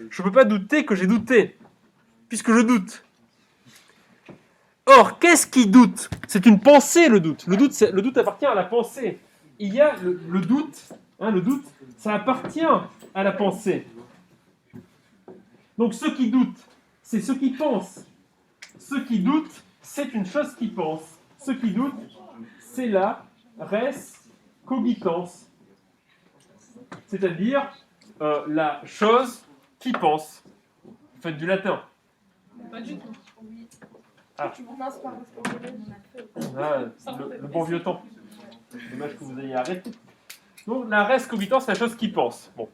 Je ne peux pas douter que j'ai douté, puisque je doute. Or, qu'est-ce qui doute? C'est une pensée, le doute. Le doute appartient à la pensée. Il y a le doute, le doute, ça appartient à la pensée. Donc, ceux qui doutent, c'est ceux qui pensent. Ceux qui doutent, c'est une chose qui pense. Ceux qui doutent, c'est la res cogitans. C'est-à-dire la chose qui pense. Vous faites du latin. Pas du tout. Ah. Non, c'est pas Le bon vieux temps. Dommage que vous ayez arrêté. Donc, la res cogitans, c'est la chose qui pense. Bon.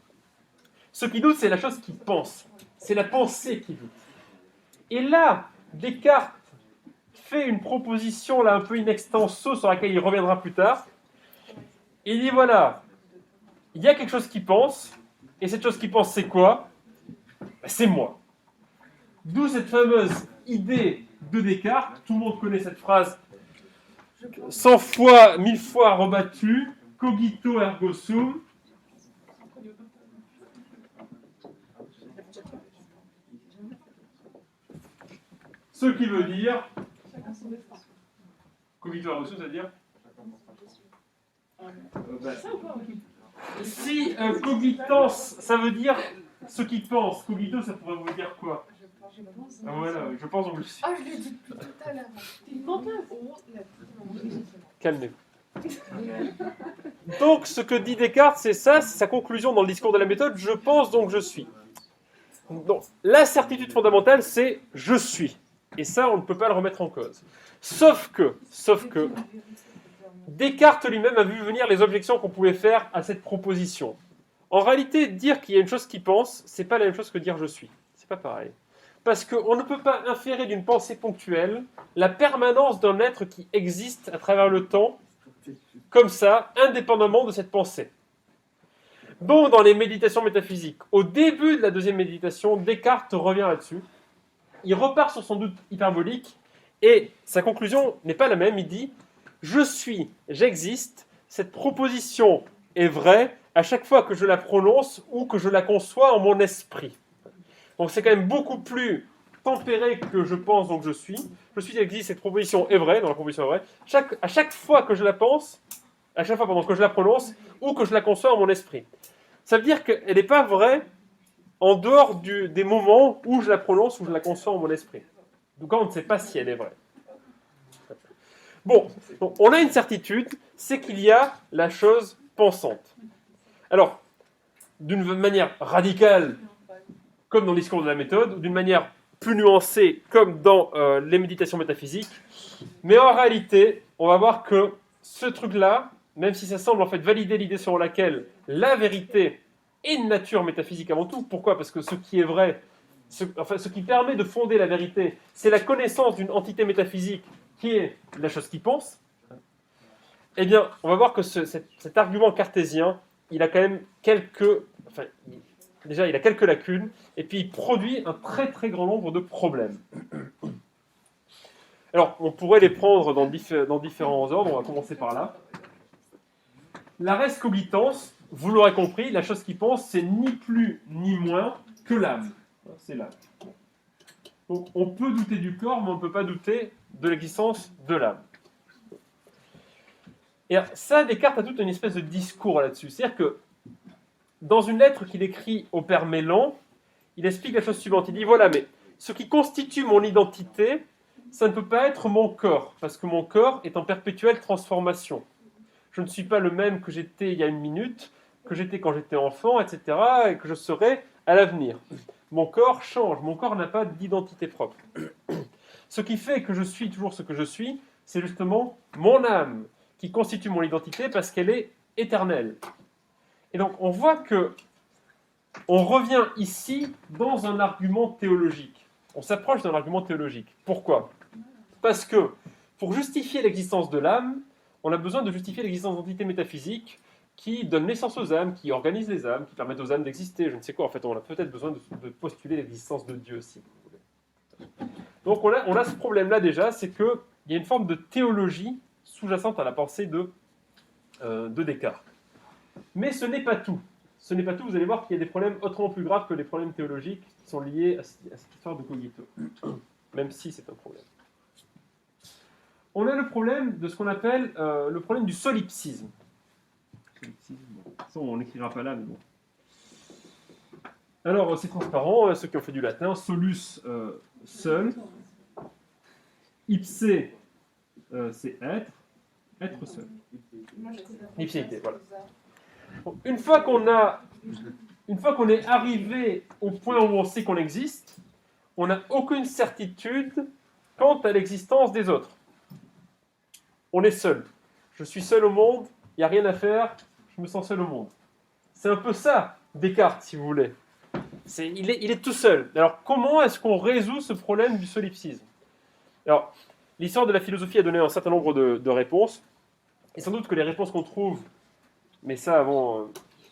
Ce qui doute, c'est la chose qui pense. C'est la pensée qui doute. Et là, Descartes fait une proposition là un peu in extenso sur laquelle il reviendra plus tard. Il dit voilà, il y a quelque chose qui pense, et cette chose qui pense, c'est quoi? C'est moi. D'où cette fameuse idée de Descartes. Tout le monde connaît cette phrase 100 fois, 1000 fois rebattue, cogito ergo sum. Ce qui veut dire, cogito ergo sum, c'est-à-dire si cogitans, ça veut dire ce qui pense, cogito, ça pourrait vous dire quoi? Ah voilà, je pense donc je suis. Ah, je l'ai dit depuis tout à l'heure. T'es une menteuse. Calmez-vous. Donc, ce que dit Descartes, c'est ça, c'est sa conclusion dans le discours de la méthode. Je pense donc je suis. Donc, la certitude fondamentale, c'est je suis. Et ça, on ne peut pas le remettre en cause. Sauf que, Descartes lui-même a vu venir les objections qu'on pouvait faire à cette proposition. En réalité, dire qu'il y a une chose qui pense, c'est pas la même chose que dire je suis. C'est pas pareil. Parce qu'on ne peut pas inférer d'une pensée ponctuelle la permanence d'un être qui existe à travers le temps, comme ça, indépendamment de cette pensée. Donc, dans les méditations métaphysiques, au début de la deuxième méditation, Descartes revient là-dessus. Il repart sur son doute hyperbolique, et sa conclusion n'est pas la même. Il dit « Je suis, j'existe, cette proposition est vraie à chaque fois que je la prononce ou que je la conçois en mon esprit. » Donc c'est quand même beaucoup plus tempéré que je pense, donc je suis. Je suis, existe, cette proposition est vraie, dans la proposition est vraie. À chaque fois que je la pense, à chaque fois pendant que je la prononce ou que je la conçois en mon esprit. Ça veut dire qu'elle n'est pas vraie en dehors des moments où je la prononce ou je la conçois en mon esprit. Donc on ne sait pas si elle est vraie. Bon, donc, on a une certitude, c'est qu'il y a la chose pensante. Alors, d'une manière radicale, comme dans le discours de la méthode, ou d'une manière plus nuancée, comme dans les méditations métaphysiques. Mais en réalité, on va voir que ce truc-là, même si ça semble en fait valider l'idée selon laquelle la vérité est de nature métaphysique avant tout. Pourquoi ? Parce que ce qui est vrai, ce qui permet de fonder la vérité, c'est la connaissance d'une entité métaphysique qui est la chose qui pense. Eh bien, on va voir que cet argument cartésien, il a quand même déjà, il a quelques lacunes, et puis il produit un très très grand nombre de problèmes. Alors, on pourrait les prendre dans différents ordres, on va commencer par là. La res cogitans, vous l'aurez compris, la chose qui pense, c'est ni plus ni moins que l'âme. C'est l'âme. Donc, on peut douter du corps, mais on ne peut pas douter de l'existence de l'âme. Et ça, Descartes a toute une espèce de discours là-dessus. C'est-à-dire que, dans une lettre qu'il écrit au père Mélan, il explique la chose suivante. Il dit, voilà, mais ce qui constitue mon identité, ça ne peut pas être mon corps, parce que mon corps est en perpétuelle transformation. Je ne suis pas le même que j'étais il y a une minute, que j'étais quand j'étais enfant, etc., et que je serai à l'avenir. Mon corps change, mon corps n'a pas d'identité propre. Ce qui fait que je suis toujours ce que je suis, c'est justement mon âme, qui constitue mon identité parce qu'elle est éternelle. Et donc, on voit que on revient ici dans un argument théologique. On s'approche d'un argument théologique. Pourquoi ? Parce que, pour justifier l'existence de l'âme, on a besoin de justifier l'existence d'entités métaphysiques qui donnent naissance aux âmes, qui organisent les âmes, qui permettent aux âmes d'exister, je ne sais quoi. En fait, on a peut-être besoin de postuler l'existence de Dieu aussi. Donc, on a ce problème-là déjà, c'est qu'il y a une forme de théologie sous-jacente à la pensée de Descartes. Mais ce n'est pas tout. Ce n'est pas tout, vous allez voir qu'il y a des problèmes autrement plus graves que les problèmes théologiques qui sont liés à cette histoire de cogito. Même si c'est un problème. On a le problème de ce qu'on appelle le problème du solipsisme. Ça, on n'écrira pas là, mais bon. Alors, c'est transparent, ceux qui ont fait du latin, solus, seul, ipse, c'est être seul. Ipséité, voilà. Donc, une fois qu'on est arrivé au point où on sait qu'on existe, on n'a aucune certitude quant à l'existence des autres. On est seul. Je suis seul au monde, il n'y a rien à faire, je me sens seul au monde. C'est un peu ça, Descartes, si vous voulez. Il est tout seul. Alors, comment est-ce qu'on résout ce problème du solipsisme ? Alors, l'histoire de la philosophie a donné un certain nombre de réponses. Et sans doute que les réponses qu'on trouve, mais ça avant,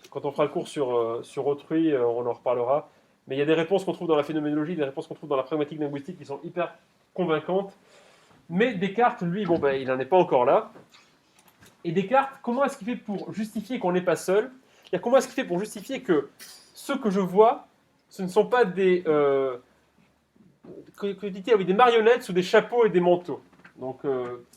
quand on fera le cours sur autrui, on en reparlera. Mais il y a des réponses qu'on trouve dans la phénoménologie, des réponses qu'on trouve dans la pragmatique linguistique qui sont hyper convaincantes. Mais Descartes, lui, il n'en est pas encore là. Et Descartes, comment est-ce qu'il fait pour justifier qu'on n'est pas seul ? Comment est-ce qu'il fait pour justifier que ce que je vois, ce ne sont pas des marionnettes sous des chapeaux et des manteaux ? Donc,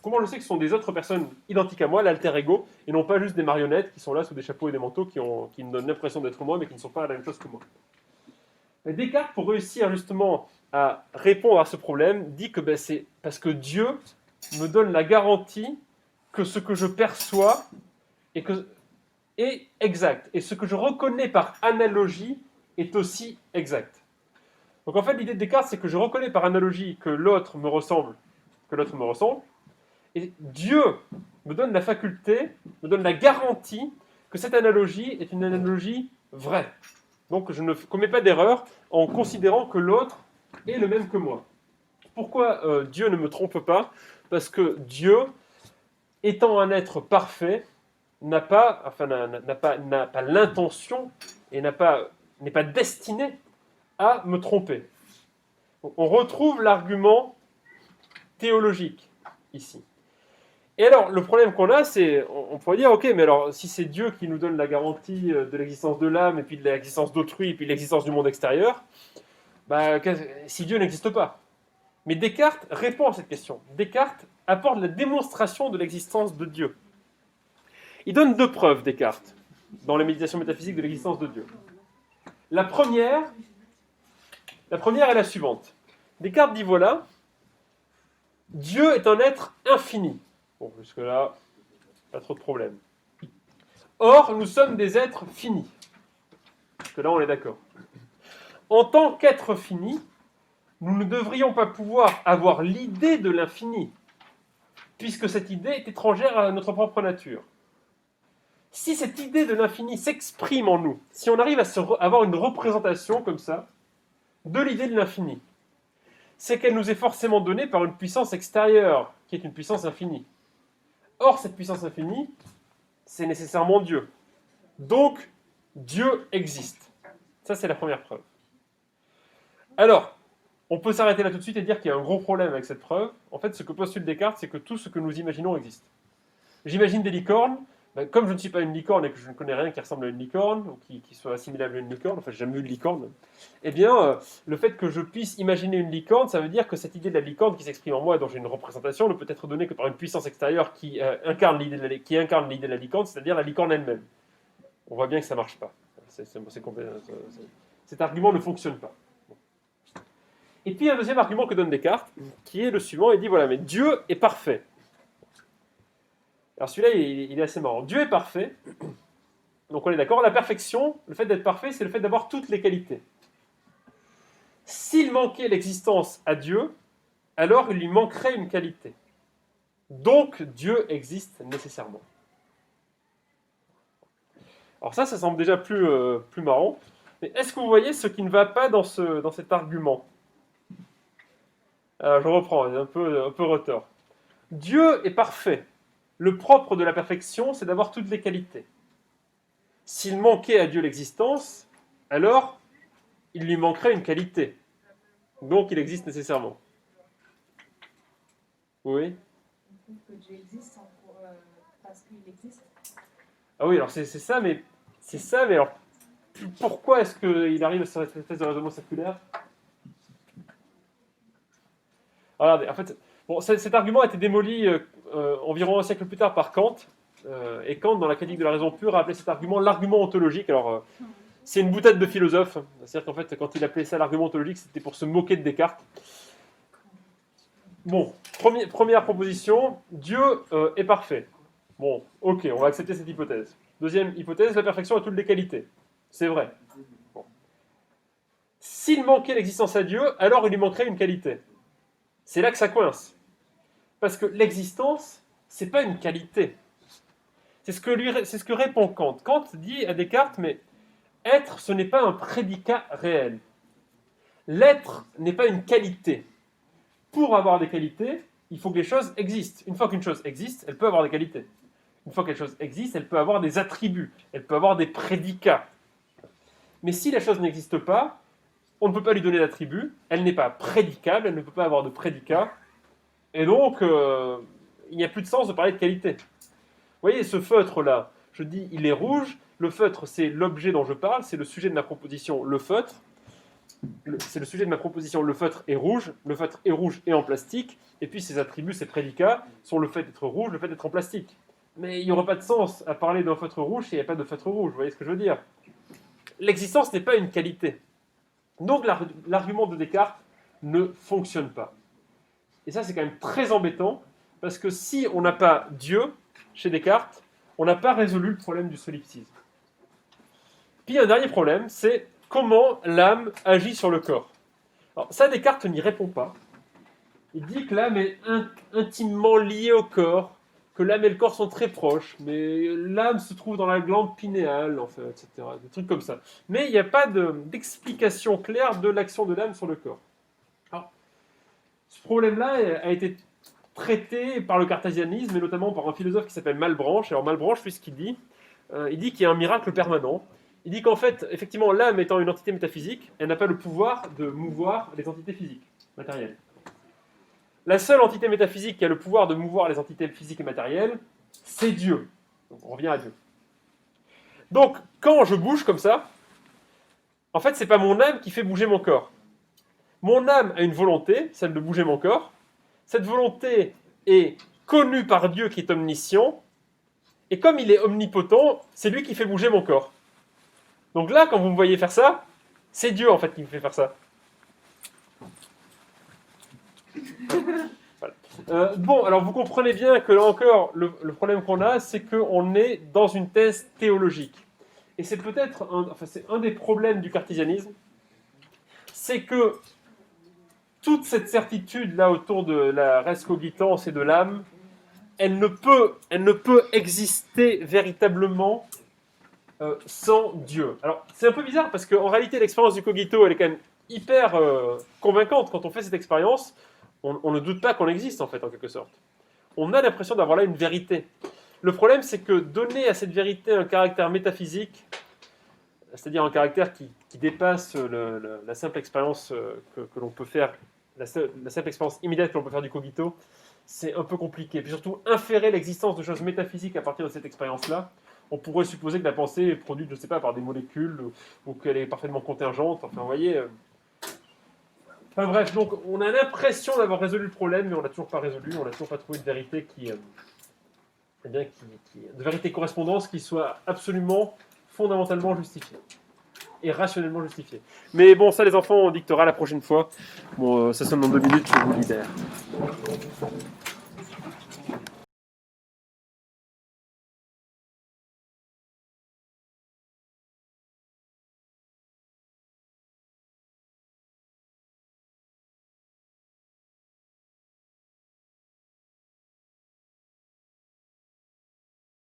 comment je sais que ce sont des autres personnes identiques à moi, l'alter ego, et non pas juste des marionnettes qui sont là sous des chapeaux et des manteaux qui me donnent l'impression d'être moi, mais qui ne sont pas la même chose que moi. Et Descartes, pour réussir justement à répondre à ce problème, dit que c'est parce que Dieu me donne la garantie que ce que je perçois est exact, et ce que je reconnais par analogie est aussi exact. Donc en fait, l'idée de Descartes, c'est que je reconnais par analogie que l'autre me ressemble, et Dieu me donne la faculté, me donne la garantie que cette analogie est une analogie vraie. Donc je ne commets pas d'erreur en considérant que l'autre est le même que moi. Pourquoi Dieu ne me trompe pas ? Parce que Dieu, étant un être parfait, n'a pas l'intention et n'est pas destiné à me tromper. Donc, on retrouve l'argument théologique ici. Et alors, le problème qu'on a, c'est, on pourrait dire, ok, mais alors, si c'est Dieu qui nous donne la garantie de l'existence de l'âme, et puis de l'existence d'autrui, et puis de l'existence du monde extérieur, si Dieu n'existe pas. Mais Descartes répond à cette question. Descartes apporte la démonstration de l'existence de Dieu. Il donne deux preuves, Descartes, dans les méditations métaphysiques de l'existence de Dieu. La première est la suivante. Descartes dit voilà, Dieu est un être infini. Bon, jusque-là, pas trop de problème. Or, nous sommes des êtres finis. Jusque-là, on est d'accord. En tant qu'être fini, nous ne devrions pas pouvoir avoir l'idée de l'infini, puisque cette idée est étrangère à notre propre nature. Si cette idée de l'infini s'exprime en nous, si on arrive à avoir une représentation comme ça de l'idée de l'infini, c'est qu'elle nous est forcément donnée par une puissance extérieure, qui est une puissance infinie. Or, cette puissance infinie, c'est nécessairement Dieu. Donc, Dieu existe. Ça, c'est la première preuve. Alors, on peut s'arrêter là tout de suite et dire qu'il y a un gros problème avec cette preuve. En fait, ce que postule Descartes, c'est que tout ce que nous imaginons existe. J'imagine des licornes. Ben, comme je ne suis pas une licorne et que je ne connais rien qui ressemble à une licorne, ou qui soit assimilable à une licorne, enfin, j'ai jamais vu de licorne, eh bien, le fait que je puisse imaginer une licorne, ça veut dire que cette idée de la licorne qui s'exprime en moi et dont j'ai une représentation ne peut être donnée que par une puissance extérieure qui incarne l'idée de la licorne, c'est-à-dire la licorne elle-même. On voit bien que ça ne marche pas. Cet argument ne fonctionne pas. Et puis, un deuxième argument que donne Descartes, qui est le suivant, il dit, voilà, mais Dieu est parfait. Alors celui-là, il est assez marrant. Dieu est parfait, donc on est d'accord, la perfection, le fait d'être parfait, c'est le fait d'avoir toutes les qualités. S'il manquait l'existence à Dieu, alors il lui manquerait une qualité. Donc Dieu existe nécessairement. Alors ça semble déjà plus marrant, mais est-ce que vous voyez ce qui ne va pas dans cet argument ? Alors je reprends, un peu retors. Dieu est parfait. Le propre de la perfection, c'est d'avoir toutes les qualités. S'il manquait à Dieu l'existence, alors il lui manquerait une qualité. Donc il existe nécessairement. Oui. On trouve que Dieu existe parce qu'il existe. Ah oui, alors c'est ça, mais alors pourquoi est-ce qu'il arrive à cette espèce de raisonnement circulaire ? Regardez, en fait, bon, cet argument a été démoli environ un siècle plus tard par Kant, et Kant, dans la critique de la raison pure, a appelé cet argument l'argument ontologique. Alors, c'est une boutade de philosophe, c'est-à-dire qu'en fait, quand il appelait ça l'argument ontologique, c'était pour se moquer de Descartes. Bon, première proposition, Dieu est parfait. Bon, ok, on va accepter cette hypothèse. Deuxième hypothèse, la perfection a toutes les qualités. C'est vrai. Bon. S'il manquait l'existence à Dieu, alors il lui manquerait une qualité. C'est là que ça coince. Parce que l'existence, c'est pas une qualité. C'est ce que répond Kant. Kant dit à Descartes, mais être, ce n'est pas un prédicat réel. L'être n'est pas une qualité. Pour avoir des qualités, il faut que les choses existent. Une fois qu'une chose existe, elle peut avoir des qualités. Une fois qu'une chose existe, elle peut avoir des attributs. Elle peut avoir des prédicats. Mais si la chose n'existe pas, on ne peut pas lui donner d'attribut, elle n'est pas prédicable, elle ne peut pas avoir de prédicat, et donc il n'y a plus de sens de parler de qualité. Vous voyez, ce feutre-là, je dis il est rouge, le feutre c'est l'objet dont je parle, c'est le sujet de ma proposition, le feutre, c'est le sujet de ma proposition, le feutre est rouge et en plastique, et puis ses attributs, ses prédicats, sont le fait d'être rouge, le fait d'être en plastique. Mais il n'y aurait pas de sens à parler d'un feutre rouge s'il n'y a pas de feutre rouge, vous voyez ce que je veux dire ? L'existence n'est pas une qualité. Donc l'argument de Descartes ne fonctionne pas. Et ça, c'est quand même très embêtant, parce que si on n'a pas Dieu, chez Descartes, on n'a pas résolu le problème du solipsisme. Puis un dernier problème, c'est comment l'âme agit sur le corps. Alors ça, Descartes n'y répond pas. Il dit que l'âme est intimement liée au corps, que l'âme et le corps sont très proches, mais l'âme se trouve dans la glande pinéale, en fait, etc. Des trucs comme ça. Mais il n'y a pas d'explication claire de l'action de l'âme sur le corps. Alors, ce problème-là a été traité par le cartésianisme, et notamment par un philosophe qui s'appelle Malebranche. Alors Malebranche, lui, ce qu'il dit, il dit qu'il y a un miracle permanent. Il dit qu'en fait, effectivement, l'âme étant une entité métaphysique, elle n'a pas le pouvoir de mouvoir les entités physiques, matérielles. La seule entité métaphysique qui a le pouvoir de mouvoir les entités physiques et matérielles, c'est Dieu. Donc on revient à Dieu. Donc, quand je bouge comme ça, en fait, c'est pas mon âme qui fait bouger mon corps. Mon âme a une volonté, celle de bouger mon corps. Cette volonté est connue par Dieu qui est omniscient, Et comme il est omnipotent, c'est lui qui fait bouger mon corps. Donc là, quand vous me voyez faire ça, c'est Dieu en fait qui me fait faire ça. Voilà. Bon, alors vous comprenez bien que là encore, le problème qu'on a, c'est qu'on est dans une thèse théologique. Et c'est peut-être c'est un des problèmes du cartésianisme, c'est que toute cette certitude là autour de la res cogitans et de l'âme, elle ne peut exister véritablement sans Dieu. Alors c'est un peu bizarre parce qu'en réalité l'expérience du cogito elle est quand même hyper convaincante. Quand on fait cette expérience, on ne doute pas qu'on existe en fait en quelque sorte. On a l'impression d'avoir là une vérité. Le problème c'est que donner à cette vérité un caractère métaphysique, c'est-à-dire un caractère qui dépasse la simple expérience que l'on peut faire, la simple expérience immédiate que l'on peut faire du cogito, c'est un peu compliqué. Puis surtout, inférer l'existence de choses métaphysiques à partir de cette expérience-là, on pourrait supposer que la pensée est produite, je ne sais pas, par des molécules, ou qu'elle est parfaitement contingente. Enfin, vous voyez. Enfin bref, donc on a l'impression d'avoir résolu le problème, mais on l'a toujours pas résolu. On n'a toujours pas trouvé de vérité de vérité correspondance qui soit absolument fondamentalement justifiée et rationnellement justifiée. Mais bon, ça les enfants, on dictera la prochaine fois. Bon, ça sonne dans 2 minutes, je vous libère.